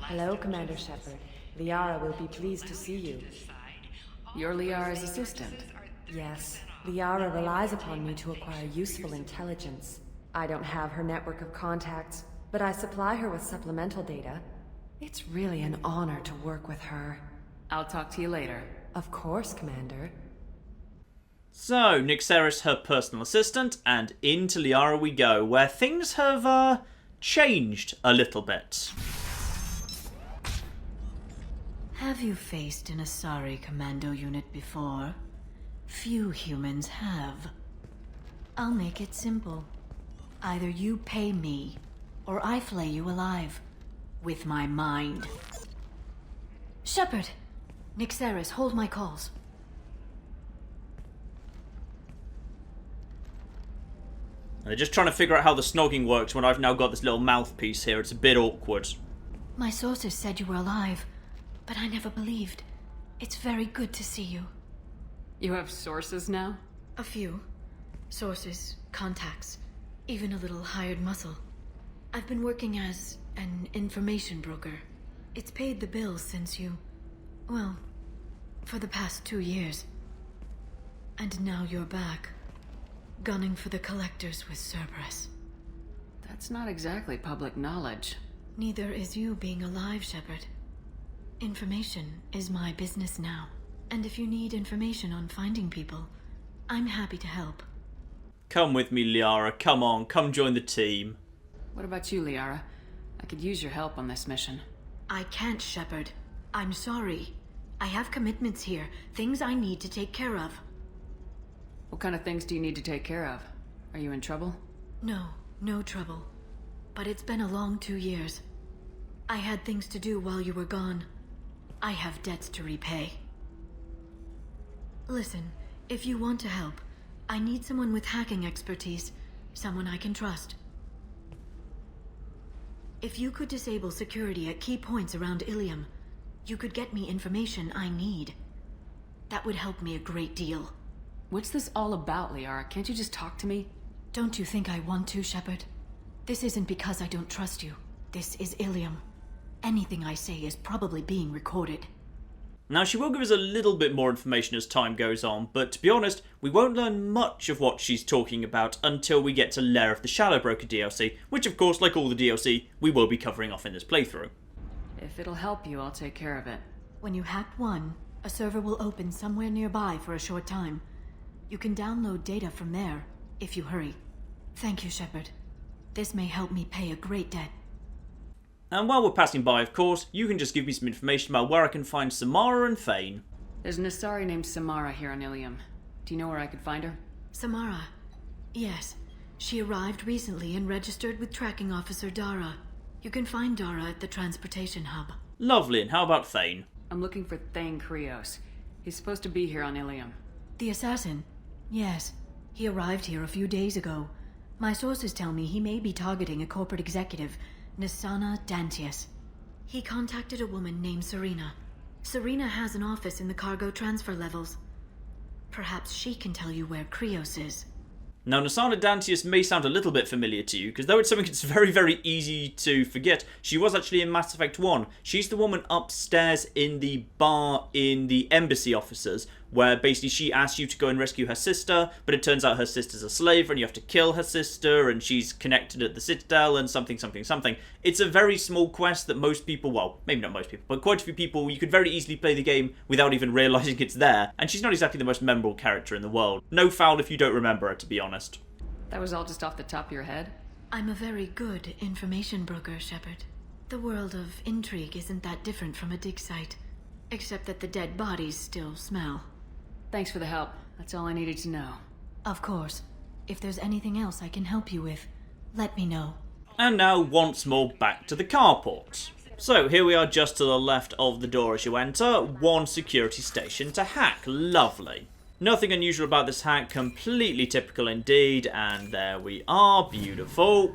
Hello, Commander Shepard. Liara will be pleased to see you. You're Liara's assistant? Yes. Liara relies upon me to acquire useful intelligence. I don't have her network of contacts, but I supply her with supplemental data. It's really an honor to work with her. I'll talk to you later. Of course, Commander. So, Serrice, her personal assistant, and into Liara we go, where things have, changed a little bit. Have you faced an asari commando unit before? Few humans have. I'll make it simple. Either you pay me, or I flay you alive. With my mind. Shepard! Serrice, hold my calls. They're just trying to figure out how the snogging works when I've now got this little mouthpiece here. It's a bit awkward. My sources said you were alive, but I never believed. It's very good to see you. You have sources now? A few. Sources, contacts, even a little hired muscle. I've been working as an information broker. It's paid the bills since you... well, for the past 2 years. And now you're back. Gunning for the collectors with Cerberus. That's not exactly public knowledge. Neither is you being alive, Shepard. Information is my business now. And if you need information on finding people, I'm happy to help. Come with me, Liara. Come on, come join the team. What about you, Liara? I could use your help on this mission. I can't, Shepard. I'm sorry. I have commitments here, things I need to take care of. What kind of things do you need to take care of? Are you in trouble? No, no trouble. But it's been a long 2 years. I had things to do while you were gone. I have debts to repay. Listen, if you want to help, I need someone with hacking expertise. Someone I can trust. If you could disable security at key points around Ilium, you could get me information I need. That would help me a great deal. What's this all about, Liara? Can't you just talk to me? Don't you think I want to, Shepard? This isn't because I don't trust you. This is Ilium. Anything I say is probably being recorded. Now, she will give us a little bit more information as time goes on, but to be honest, we won't learn much of what she's talking about until we get to Lair of the Shadow Broker DLC, which of course, like all the DLC, we will be covering off in this playthrough. If it'll help you, I'll take care of it. When you hack one, a server will open somewhere nearby for a short time. You can download data from there, if you hurry. Thank you, Shepard. This may help me pay a great debt. And while we're passing by, of course, you can just give me some information about where I can find Samara and Thane. There's an asari named Samara here on Ilium. Do you know where I could find her? Samara? Yes. She arrived recently and registered with Tracking Officer Dara. You can find Dara at the transportation hub. Lovely, and how about Thane? I'm looking for Thane Krios. He's supposed to be here on Ilium. The assassin? Yes. He arrived here a few days ago. My sources tell me he may be targeting a corporate executive, Nisana Dantius. He contacted a woman named Serena. Serena has an office in the cargo transfer levels. Perhaps she can tell you where Krios is. Now, Nisana Dantius may sound a little bit familiar to you, because though it's something that's very, very easy to forget, she was actually in Mass Effect 1. She's the woman upstairs in the bar in the embassy offices, where basically she asks you to go and rescue her sister, but it turns out her sister's a slave and you have to kill her sister, and she's connected at the Citadel and something, something, something. It's a very small quest that most people, well, maybe not most people, but quite a few people, you could very easily play the game without even realising it's there, and she's not exactly the most memorable character in the world. No foul if you don't remember her, to be honest. That was all just off the top of your head? I'm a very good information broker, Shepard. The world of intrigue isn't that different from a dig site, except that the dead bodies still smell. Thanks for the help. That's all I needed to know. Of course. If there's anything else I can help you with, let me know. And now once more back to the carport. So here we are just to the left of the door as you enter, one security station to hack, lovely. Nothing unusual about this hack, completely typical indeed, and there we are, beautiful.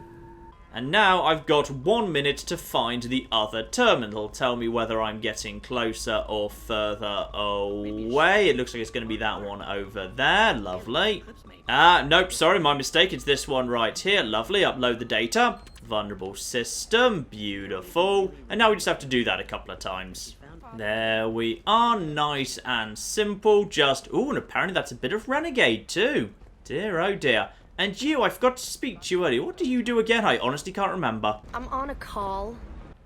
And now I've got 1 minute to find the other terminal. Tell me whether I'm getting closer or further away. It looks like it's going to be that one over there. Lovely. Nope, sorry, my mistake. It's this one right here. Lovely. Upload the data. Vulnerable system. Beautiful. And now we just have to do that a couple of times. There we are. Nice and simple. Just... Ooh, and apparently that's a bit of Renegade too. Dear, oh dear. And you, I forgot to speak to you earlier. What do you do again? I honestly can't remember. I'm on a call.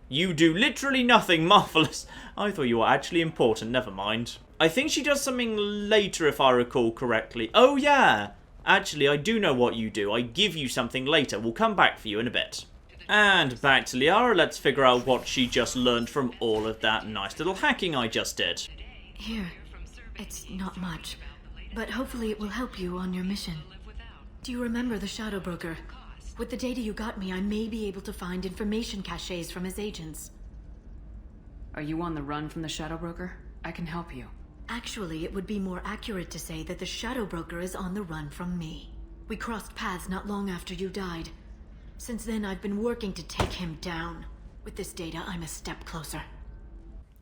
You do literally nothing. Marvellous. I thought you were actually important. Never mind. I think she does something later if I recall correctly. Oh, yeah. Actually, I do know what you do. I give you something later. We'll come back for you in a bit. And back to Liara. Let's figure out what she just learned from all of that nice little hacking I just did. Here. It's not much, but hopefully it will help you on your mission. Do you remember the Shadow Broker? With the data you got me, I may be able to find information caches from his agents. Are you on the run from the Shadow Broker? I can help you. Actually, it would be more accurate to say that the Shadow Broker is on the run from me. We crossed paths not long after you died. Since then, I've been working to take him down. With this data, I'm a step closer.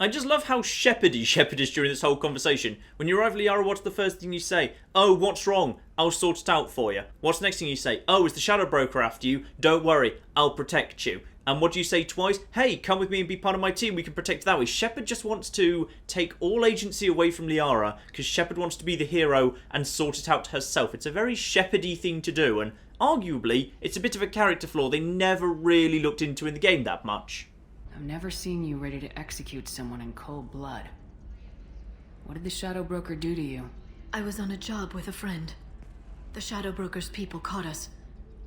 I just love how shepherdy Shepard is during this whole conversation. When you arrive, Liara, what's the first thing you say? Oh, what's wrong? I'll sort it out for you. What's the next thing you say? Oh, is the Shadow Broker after you? Don't worry, I'll protect you. And what do you say twice? Hey, come with me and be part of my team. We can protect that way. Shepard just wants to take all agency away from Liara because Shepard wants to be the hero and sort it out herself. It's a very Shepardy thing to do, and arguably, it's a bit of a character flaw they never really looked into in the game that much. I've never seen you ready to execute someone in cold blood. What did the Shadow Broker do to you? I was on a job with a friend. The Shadow Broker's people caught us.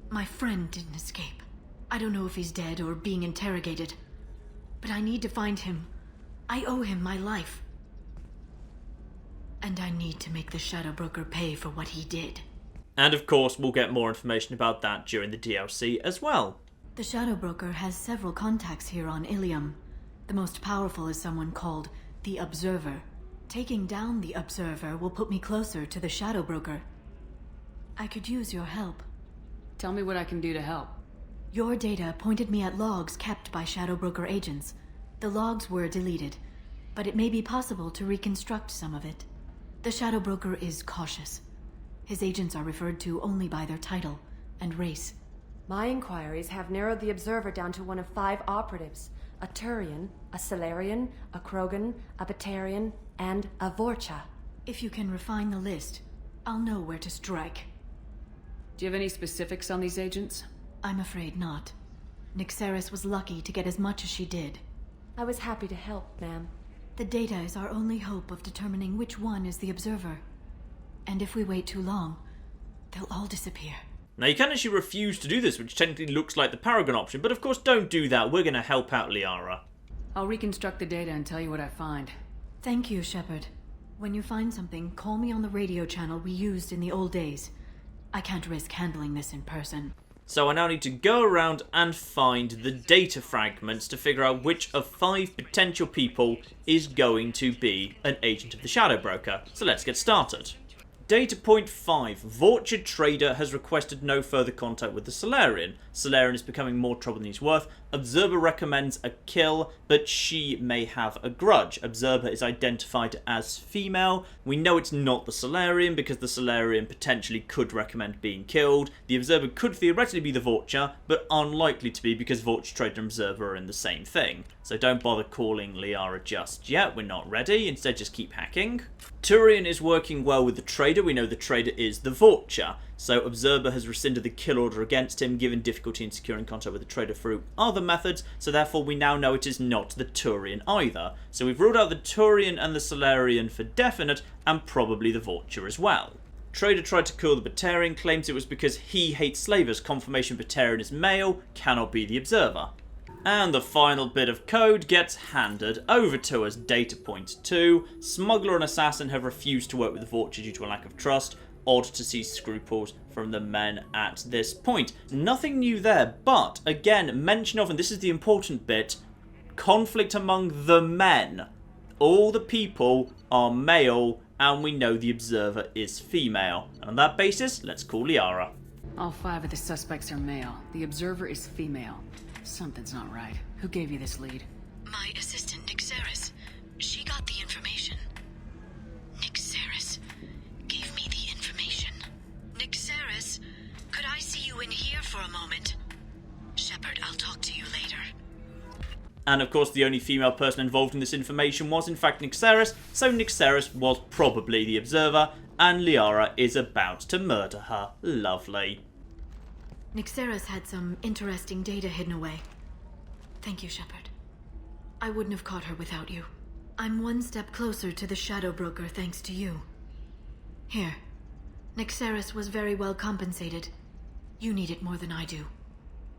My friend didn't escape. I don't know if he's dead or being interrogated. But I need to find him. I owe him my life. And I need to make the Shadow Broker pay for what he did. And of course, we'll get more information about that during the DLC as well. The Shadow Broker has several contacts here on Ilium. The most powerful is someone called the Observer. Taking down the Observer will put me closer to the Shadow Broker. I could use your help. Tell me what I can do to help. Your data pointed me at logs kept by Shadow Broker agents. The logs were deleted, but it may be possible to reconstruct some of it. The Shadow Broker is cautious. His agents are referred to only by their title and race. My inquiries have narrowed the Observer down to one of 5 operatives. A Turian, a Salarian, a Krogan, a Batarian, and a Vorcha. If you can refine the list, I'll know where to strike. Do you have any specifics on these agents? I'm afraid not. Serrice was lucky to get as much as she did. I was happy to help, ma'am. The data is our only hope of determining which one is the Observer. And if we wait too long, they'll all disappear. Now, you can actually refuse to do this, which technically looks like the Paragon option, but of course don't do that. We're going to help out Liara. I'll reconstruct the data and tell you what I find. Thank you, Shepard. When you find something, call me on the radio channel we used in the old days. I can't risk handling this in person. So I now need to go around and find the data fragments to figure out which of 5 potential people is going to be an agent of the Shadow Broker. So let's get started. Data point 5. Vorcha Trader has requested no further contact with the Salarian. Salarian is becoming more trouble than he's worth. Observer recommends a kill, but she may have a grudge. Observer is identified as female. We know it's not the Salarian because the Salarian potentially could recommend being killed. The Observer could theoretically be the Vorcha, but unlikely to be because Vorcha Trader and Observer are in the same thing. So don't bother calling Liara just yet. We're not ready. Instead, just keep hacking. Turian is working well with the Trader. We know the Trader is the Vorcha. So Observer has rescinded the kill order against him, given difficulty in securing contact with the Trader through other methods, so therefore we now know it is not the Turian either. So we've ruled out the Turian and the Salarian for definite, and probably the Vorcha as well. Trader tried to kill the Batarian, claims it was because he hates slavers. Confirmation Batarian is male, cannot be the Observer. And the final bit of code gets handed over to us. Data point 2. Smuggler and Assassin have refused to work with the Vorcha due to a lack of trust. odd to see scruples from the men at this point. Nothing new there, but again, mention of, and this is the important bit, conflict among the men. All the people are male, and we know the observer is female. And on that basis, let's call Liara. All 5 of the suspects are male. The observer is female. Something's not right. Who gave you this lead? My assistant, Nick Serrice. She got the information. Nick Serrice gave me the information. Nick Serrice, could I see you in here for a moment? Shepard, I'll talk to you later. And of course, the only female person involved in this information was in fact Nick Serrice, so Nick Serrice was probably the observer, and Liara is about to murder her. Lovely. Nick Serrice had some interesting data hidden away. Thank you, Shepard. I wouldn't have caught her without you. I'm one step closer to the Shadow Broker thanks to you. Here. Nick Serrice was very well compensated. You need it more than I do.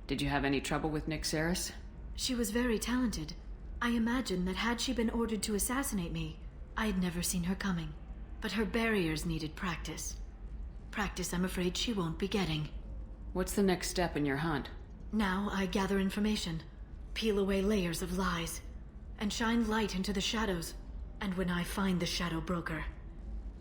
Did you have any trouble with Nick Serrice? She was very talented. I imagine that had she been ordered to assassinate me, I had never seen her coming. But her barriers needed practice. Practice I'm afraid she won't be getting. What's the next step in your hunt? Now I gather information, peel away layers of lies, and shine light into the shadows. And when I find the Shadow Broker,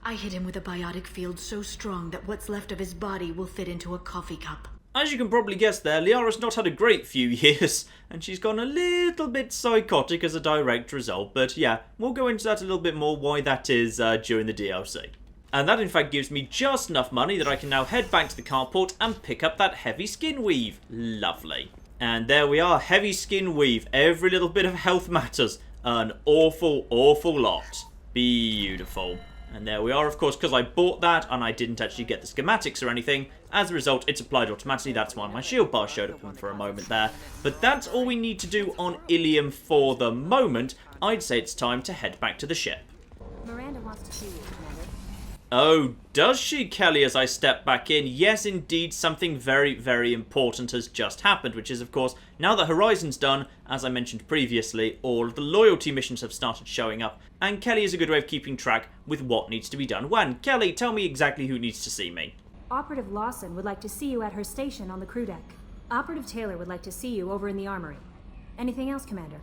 I hit him with a biotic field so strong that what's left of his body will fit into a coffee cup. As you can probably guess there, Liara's not had a great few years, and she's gone a little bit psychotic as a direct result, but yeah, we'll go into that a little bit more, why that is during the DLC. And that in fact gives me just enough money that I can now head back to the carport and pick up that heavy skin weave. Lovely. And there we are, heavy skin weave. Every little bit of health matters. An awful, awful lot. Beautiful. And there we are, of course, because I bought that and I didn't actually get the schematics or anything. As a result, it's applied automatically. That's why my shield bar showed up for a moment there. But that's all we need to do on Ilium for the moment. I'd say it's time to head back to the ship. Miranda wants to see you, Commander. Oh, does she, Kelly, as I step back in? Yes, indeed, something very, very important has just happened, which is, of course, now that Horizon's done, as I mentioned previously, all of the loyalty missions have started showing up, and Kelly is a good way of keeping track with what needs to be done when. Kelly, tell me exactly who needs to see me. Operative Lawson would like to see you at her station on the crew deck. Operative Taylor would like to see you over in the armory. Anything else, Commander?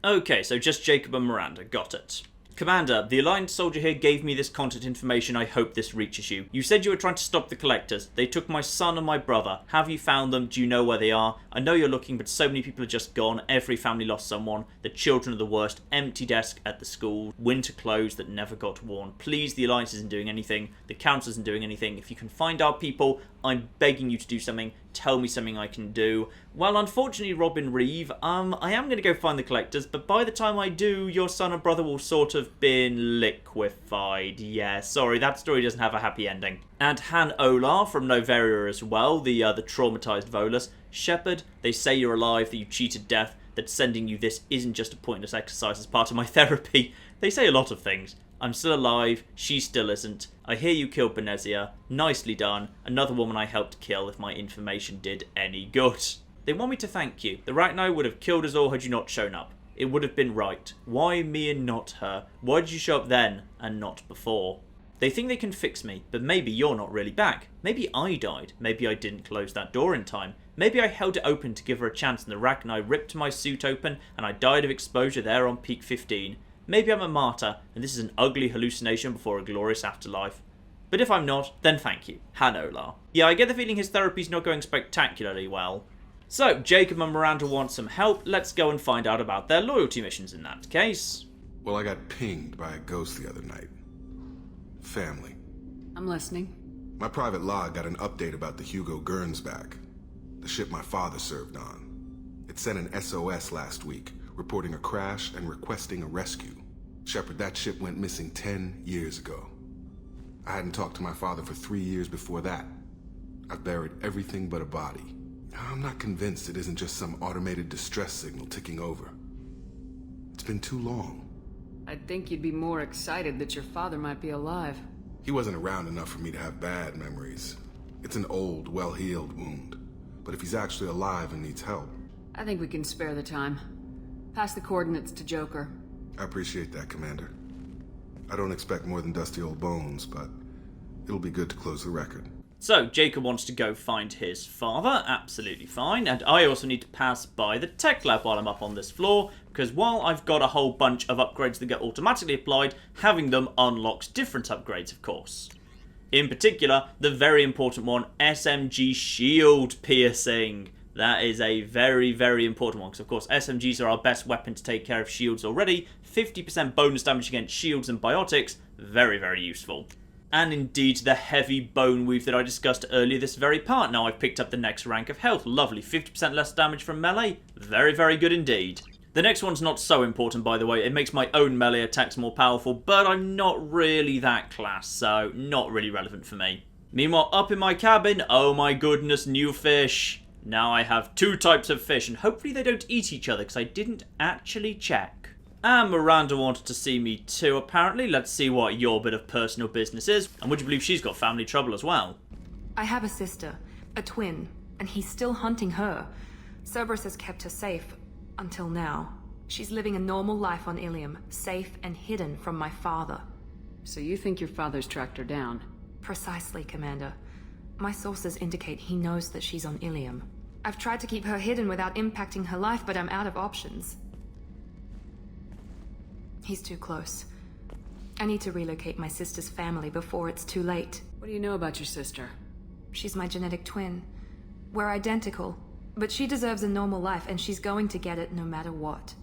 Okay, so just Jacob and Miranda, got it. Commander, the Alliance soldier here gave me this contact information. I hope this reaches you. You said you were trying to stop the Collectors. They took my son and my brother. Have you found them? Do you know where they are? I know you're looking, but so many people are just gone. Every family lost someone. The children are the worst. Empty desk at the school. Winter clothes that never got worn. Please, the Alliance isn't doing anything. The Council isn't doing anything. If you can find our people, I'm begging you to do something. Tell me something I can do. Well, unfortunately, Robin Reeve, I am going to go find the Collectors, but by the time I do, your son and brother will sort of been liquefied. Yeah, sorry, that story doesn't have a happy ending. And Han Olar from Noveria as well, the traumatized Volus. Shepard, they say you're alive, that you cheated death, that sending you this isn't just a pointless exercise as part of my therapy. They say a lot of things. I'm still alive, she still isn't. I hear you killed Benezia. Nicely done. Another woman I helped kill if my information did any good. They want me to thank you. The Rachni would have killed us all had you not shown up. It would have been right. Why me and not her? Why did you show up then and not before? They think they can fix me, but maybe you're not really back. Maybe I died. Maybe I didn't close that door in time. Maybe I held it open to give her a chance and the Rachni ripped my suit open and I died of exposure there on peak 15. Maybe I'm a martyr, and this is an ugly hallucination before a glorious afterlife. But if I'm not, then thank you, Han Olar. Yeah, I get the feeling his therapy's not going spectacularly well. So, Jacob and Miranda want some help. Let's go and find out about their loyalty missions in that case. Well, I got pinged by a ghost the other night. Family. I'm listening. My private log got an update about the Hugo Gernsback, the ship my father served on. It sent an SOS last week, reporting a crash and requesting a rescue. Shepard, that ship went missing 10 years ago. I hadn't talked to my father for 3 years before that. I've buried everything but a body. I'm not convinced it isn't just some automated distress signal ticking over. It's been too long. I'd think you'd be more excited that your father might be alive. He wasn't around enough for me to have bad memories. It's an old, well-healed wound. But if he's actually alive and needs help... I think we can spare the time. Pass the coordinates to Joker. I appreciate that, Commander. I don't expect more than dusty old bones, but It'll be good to close the record. So, Jacob wants to go find his father, absolutely fine, and I also need to pass by the tech lab while I'm up on this floor, because while I've got a whole bunch of upgrades that get automatically applied, having them unlocks different upgrades, of course. In particular, the very important one, SMG shield piercing. That is a very, very important one, because of course SMGs are our best weapon to take care of shields already. 50% bonus damage against shields and biotics, very, very useful. And indeed the heavy bone weave that I discussed earlier this very part. Now I've picked up the next rank of health. Lovely, 50% less damage from melee. Very, very good indeed. The next one's not so important, by the way. It makes my own melee attacks more powerful, but I'm not really that class, so not really relevant for me. Meanwhile, up in my cabin, oh my goodness, new fish. Now I have 2 types of fish, and hopefully they don't eat each other, because I didn't actually check. And Miranda wanted to see me too, apparently. Let's see what your bit of personal business is. And would you believe she's got family trouble as well? I have a sister, a twin, and he's still hunting her. Cerberus has kept her safe, until now. She's living a normal life on Ilium, safe and hidden from my father. So you think your father's tracked her down? Precisely, Commander. My sources indicate he knows that she's on Ilium. I've tried to keep her hidden without impacting her life, but I'm out of options. He's too close. I need to relocate my sister's family before it's too late. What do you know about your sister? She's my genetic twin. We're identical, but she deserves a normal life, and she's going to get it no matter what.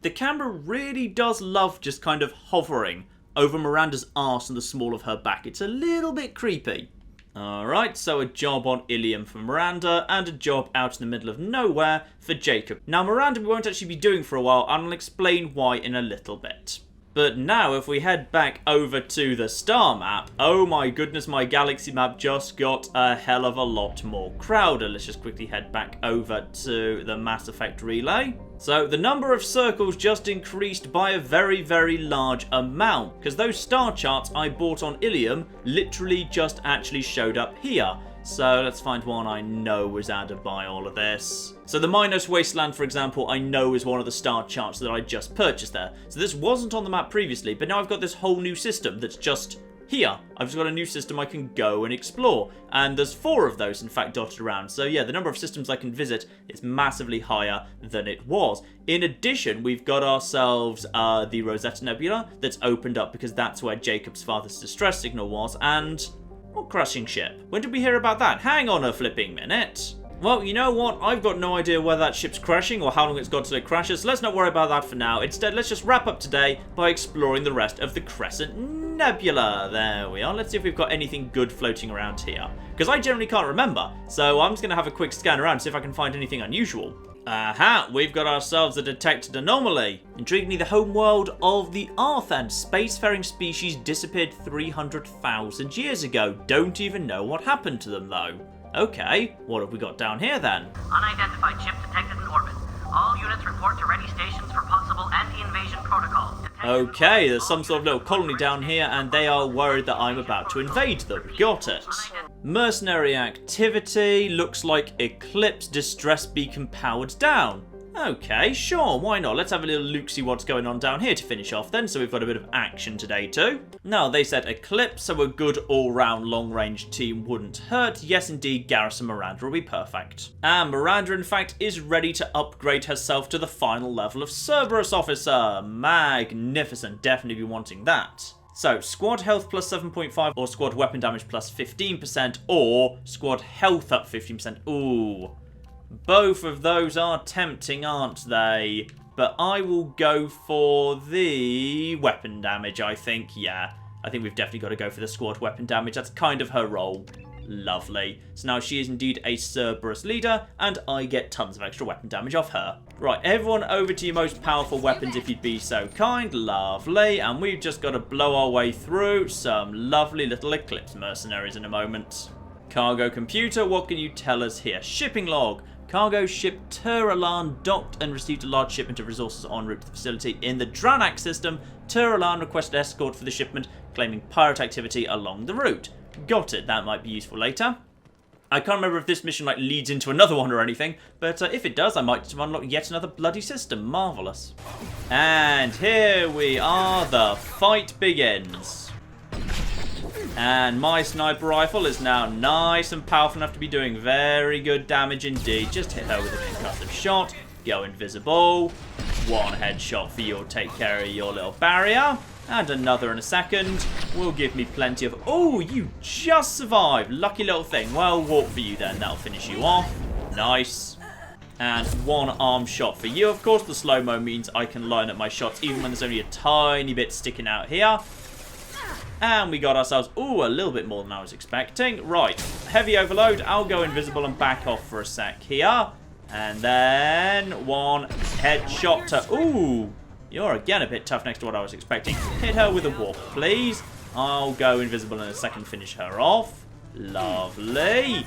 The camera really does love just kind of hovering over Miranda's arse and the small of her back. It's a little bit creepy. Alright, so a job on Ilium for Miranda, and a job out in the middle of nowhere for Jacob. Now Miranda we won't actually be doing for a while, and I'll explain why in a little bit. But now if we head back over to the star map, oh my goodness, my galaxy map just got a hell of a lot more crowded. Let's just quickly head back over to the Mass Effect relay. So the number of circles just increased by a very, very large amount, because those star charts I bought on Ilium literally just actually showed up here. So let's find one I know was added by all of this. So the Minos Wasteland, for example, I know is one of the star charts that I just purchased there. So this wasn't on the map previously, but now I've got this whole new system that's just here. I've just got a new system I can go and explore. And there's 4 of those, in fact, dotted around. So yeah, the number of systems I can visit is massively higher than it was. In addition, we've got ourselves the Crescent Nebula that's opened up because that's where Jacob's father's distress signal was, and a crashing ship. When did we hear about that? Hang on a flipping minute. Well, you know what? I've got no idea whether that ship's crashing or how long it's got till it crashes, so let's not worry about that for now. Instead, let's just wrap up today by exploring the rest of the Crescent Nebula. There we are. Let's see if we've got anything good floating around here, because I generally can't remember, so I'm just going to have a quick scan around to see if I can find anything unusual. Aha, we've got ourselves a detected anomaly. Intriguingly, the homeworld of the Arthan spacefaring species disappeared 300,000 years ago. Don't even know what happened to them though. Okay, what have we got down here then? Unidentified ship detected in orbit. All units report to ready stations for possible anti-invasion protocol. Okay, there's some sort of little colony down here and they are worried that I'm about to invade them. Got it. Mercenary activity. Looks like Eclipse distress beacon powered down. Okay, sure, why not? Let's have a little look, see what's going on down here to finish off then, so we've got a bit of action today too. Now, they said Eclipse, so a good all-round long-range team wouldn't hurt. Yes, indeed, Garrison Miranda will be perfect. And Miranda, in fact, is ready to upgrade herself to the final level of Cerberus Officer. Magnificent, definitely be wanting that. So, squad health plus 7.5, or squad weapon damage plus 15%, or squad health up 15%. Ooh. Both of those are tempting, aren't they? But I will go for the weapon damage, I think. Yeah, I think we've definitely got to go for the squad weapon damage. That's kind of her role. Lovely. So now she is indeed a Cerberus leader, and I get tons of extra weapon damage off her. Right, everyone over to your most powerful weapons if you'd be so kind. Lovely. And we've just got to blow our way through some lovely little Eclipse mercenaries in a moment. Cargo computer, what can you tell us here? Shipping log. Cargo ship Turalan docked and received a large shipment of resources en route to the facility in the Dranak system. Turalan requested escort for the shipment, claiming pirate activity along the route. Got it, that might be useful later. I can't remember if this mission leads into another one or anything, but if it does, I might unlock yet another bloody system. Marvellous. And here we are, the fight begins. And my sniper rifle is now nice and powerful enough to be doing very good damage indeed. Just hit her with a concussive shot. Go invisible. One headshot for you will take care of your little barrier. And another in a second will give me plenty of... Oh, you just survived. Lucky little thing. Well, walk for you then. That'll finish you off. Nice. And one arm shot for you. Of course, the slow-mo means I can line up my shots even when there's only a tiny bit sticking out here. And we got ourselves, ooh, a little bit more than I was expecting. Right, heavy overload. I'll go invisible and back off for a sec here. And then one headshot to, ooh, you're again a bit tough next to what I was expecting. Hit her with a warp, please. I'll go invisible in a second, finish her off. Lovely.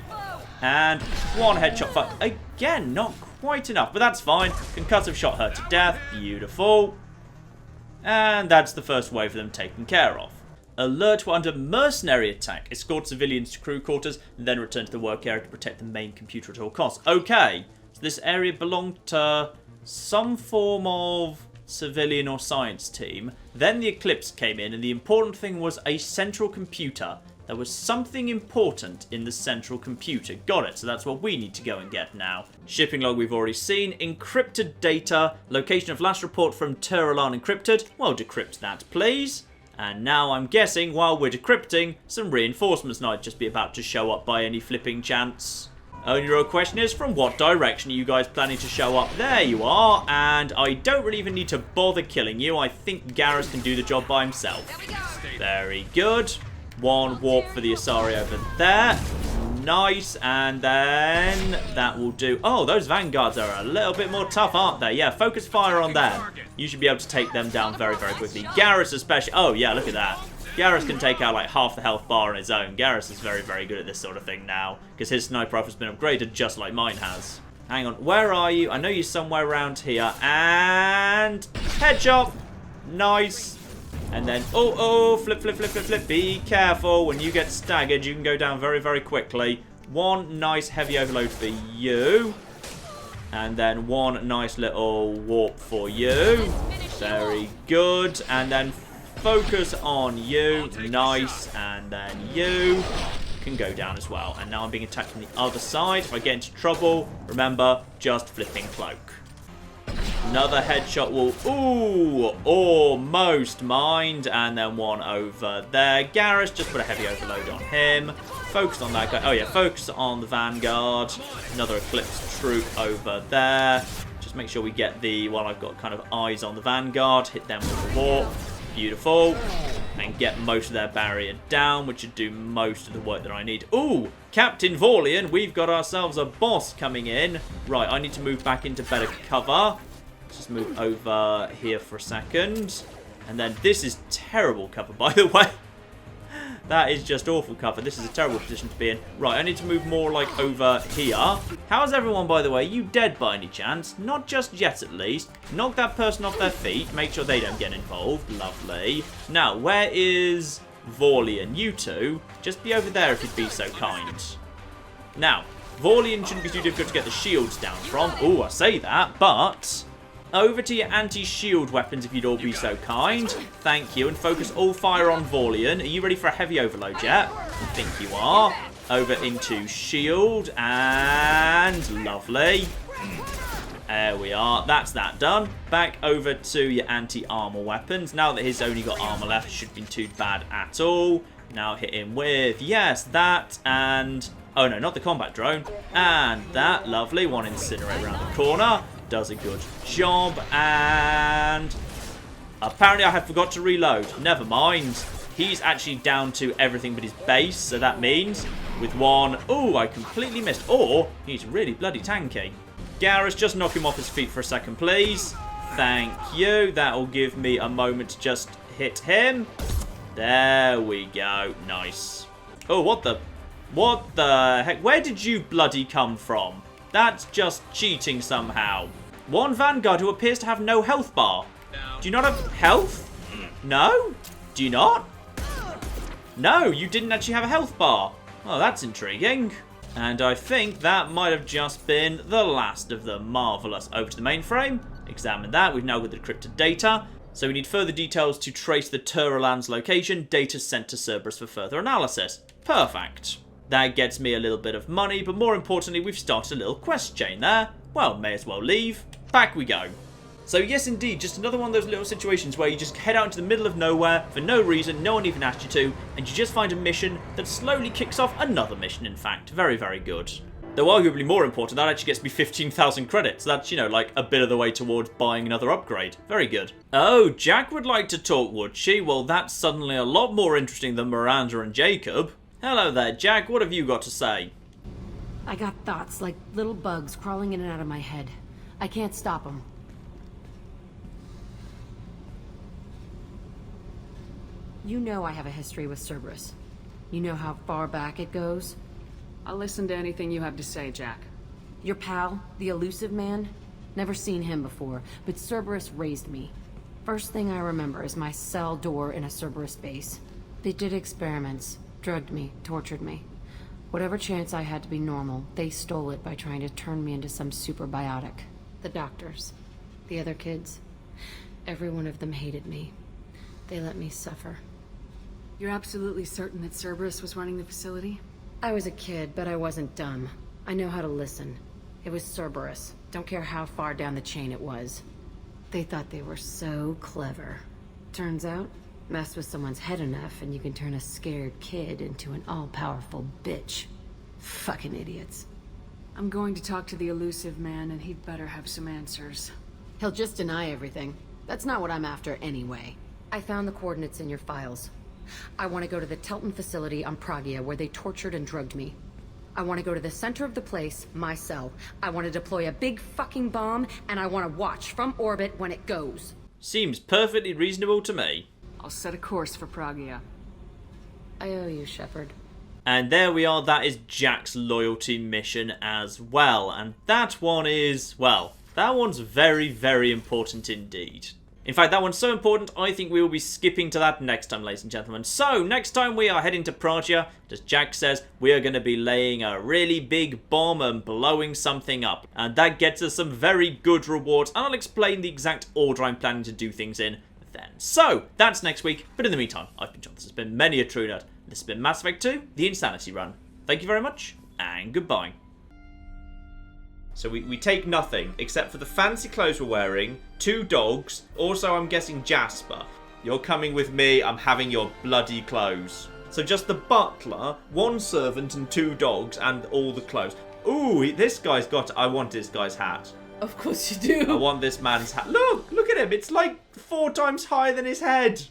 And one headshot, but again, not quite enough, but that's fine. Concussive shot her to death. Beautiful. And that's the first wave of them taken care of. Alert, we're under mercenary attack. Escort civilians to crew quarters, and then return to the work area to protect the main computer at all costs. Okay, so this area belonged to some form of civilian or science team. Then the eclipse came in, and the important thing was a central computer. There was something important in the central computer. Got it, so that's what we need to go and get now. Shipping log we've already seen. Encrypted data. Location of last report from Terralan encrypted. Well, decrypt that, please. And now I'm guessing, while we're decrypting, some reinforcements might just be about to show up by any flipping chance. Only real question is, from what direction are you guys planning to show up? There you are, and I don't really even need to bother killing you. I think Garrus can do the job by himself. Very good. One warp for the Asari over there. Nice, and then that will do. Oh, those vanguards are a little bit more tough, aren't they? Yeah, focus fire on them. You should be able to take them down very, very quickly. Garrus especially. Oh, yeah, look at that. Garrus can take out like half the health bar on his own. Garrus is very, very good at this sort of thing now, because his sniper rifle's been upgraded just like mine has. Hang on, where are you? I know you're somewhere around here. And headshot. Nice. And then, flip. Be careful. When you get staggered, you can go down very, very quickly. One nice heavy overload for you. And then one nice little warp for you. Very good. And then focus on you. Nice. And then you can go down as well. And now I'm being attacked from the other side. If I get into trouble, remember, just flipping cloak. Another headshot will, almost mined. And then one over there. Garrus, just put a heavy overload on him. Focus on that guy. Oh yeah, focus on the Vanguard. Another Eclipse troop over there. Just make sure we get the, well, I've got kind of eyes on the Vanguard. Hit them with the warp. Beautiful. And get most of their barrier down, which should do most of the work that I need. Ooh, Captain Vorlian, we've got ourselves a boss coming in. Right, I need to move back into better cover. Just move over here for a second. And then this is terrible cover, by the way. That is just awful cover. This is a terrible position to be in. Right, I need to move more like over here. How's everyone, by the way? You dead by any chance? Not just yet, at least. Knock that person off their feet. Make sure they don't get involved. Lovely. Now, where is Vorlian? You two, just be over there if you'd be so kind. Now, Vorlian shouldn't be too difficult to get the shields down from. Ooh, I say that, but over to your anti-shield weapons if you'd all be so kind. Thank you. And focus all fire on Vorlian. Are you ready for a heavy overload yet? I think you are. Over into shield. And lovely. There we are. That's that done. Back over to your anti-armor weapons. Now that he's only got armor left, it shouldn't be too bad at all. Now hit him with, yes, that and... oh no, not the combat drone. And that. Lovely. One incinerate around the corner. Does a good job, and apparently I had forgot to reload. Never mind. He's actually down to everything but his base, so that means with one, I completely missed. Or he's really bloody tanky. Garrus, just knock him off his feet for a second, please. Thank you. That'll give me a moment to just hit him. There we go. Nice. Oh, what the heck? Where did you bloody come from? That's just cheating somehow. One Vanguard who appears to have no health bar. Do you not have health? No? Do you not? No, you didn't actually have a health bar. Oh, that's intriguing. And I think that might have just been the last of them. Marvellous. Over to the mainframe. Examine that. We've now got the decrypted data. So we need further details to trace the Turalan's location, data sent to Cerberus for further analysis. Perfect. That gets me a little bit of money, but more importantly, we've started a little quest chain there. Well, may as well leave. Back we go. So yes, indeed, just another one of those little situations where you just head out into the middle of nowhere for no reason, no one even asked you to, and you just find a mission that slowly kicks off another mission, in fact. Very, very good. Though arguably more important, that actually gets me 15,000 credits. That's, you know, like a bit of the way towards buying another upgrade. Very good. Oh, Jack would like to talk, would she? Well, that's suddenly a lot more interesting than Miranda and Jacob. Hello there, Jack. What have you got to say? I got thoughts like little bugs crawling in and out of my head. I can't stop them. You know I have a history with Cerberus. You know how far back it goes? I'll listen to anything you have to say, Jack. Your pal, the elusive man? Never seen him before, but Cerberus raised me. First thing I remember is my cell door in a Cerberus base. They did experiments, drugged me, tortured me. Whatever chance I had to be normal, they stole it by trying to turn me into some superbiotic. The doctors, the other kids, every one of them hated me. They let me suffer. You're absolutely certain that Cerberus was running the facility? I was a kid, but I wasn't dumb. I know how to listen. It was Cerberus. Don't care how far down the chain it was. They thought they were so clever. Turns out, mess with someone's head enough and you can turn a scared kid into an all-powerful bitch. Fucking idiots. I'm going to talk to the elusive man, and he'd better have some answers. He'll just deny everything. That's not what I'm after anyway. I found the coordinates in your files. I want to go to the Telton facility on Pragia where they tortured and drugged me. I want to go to the center of the place, my cell. I want to deploy a big fucking bomb, and I want to watch from orbit when it goes. Seems perfectly reasonable to me. I'll set a course for Pragia. I owe you, Shepard. And there we are, that is Jack's loyalty mission as well. And that one is, well, that one's very, very important indeed. In fact, that one's so important, I think we will be skipping to that next time, ladies and gentlemen. So, next time we are heading to Pragia, as Jack says, we are going to be laying a really big bomb and blowing something up. And that gets us some very good rewards, and I'll explain the exact order I'm planning to do things in then. So, that's next week, but in the meantime, I've been John. This has been Many a True Nerd. This has been Mass Effect 2, The Insanity Run. Thank you very much, and goodbye. So we take nothing, except for the fancy clothes we're wearing, 2 dogs, also I'm guessing Jasper. You're coming with me, I'm having your bloody clothes. So just the butler, 1 servant and 2 dogs, and all the clothes. Ooh, this guy's got... I want this guy's hat. Of course you do. I want this man's hat. Look at him, it's like 4 times higher than his head.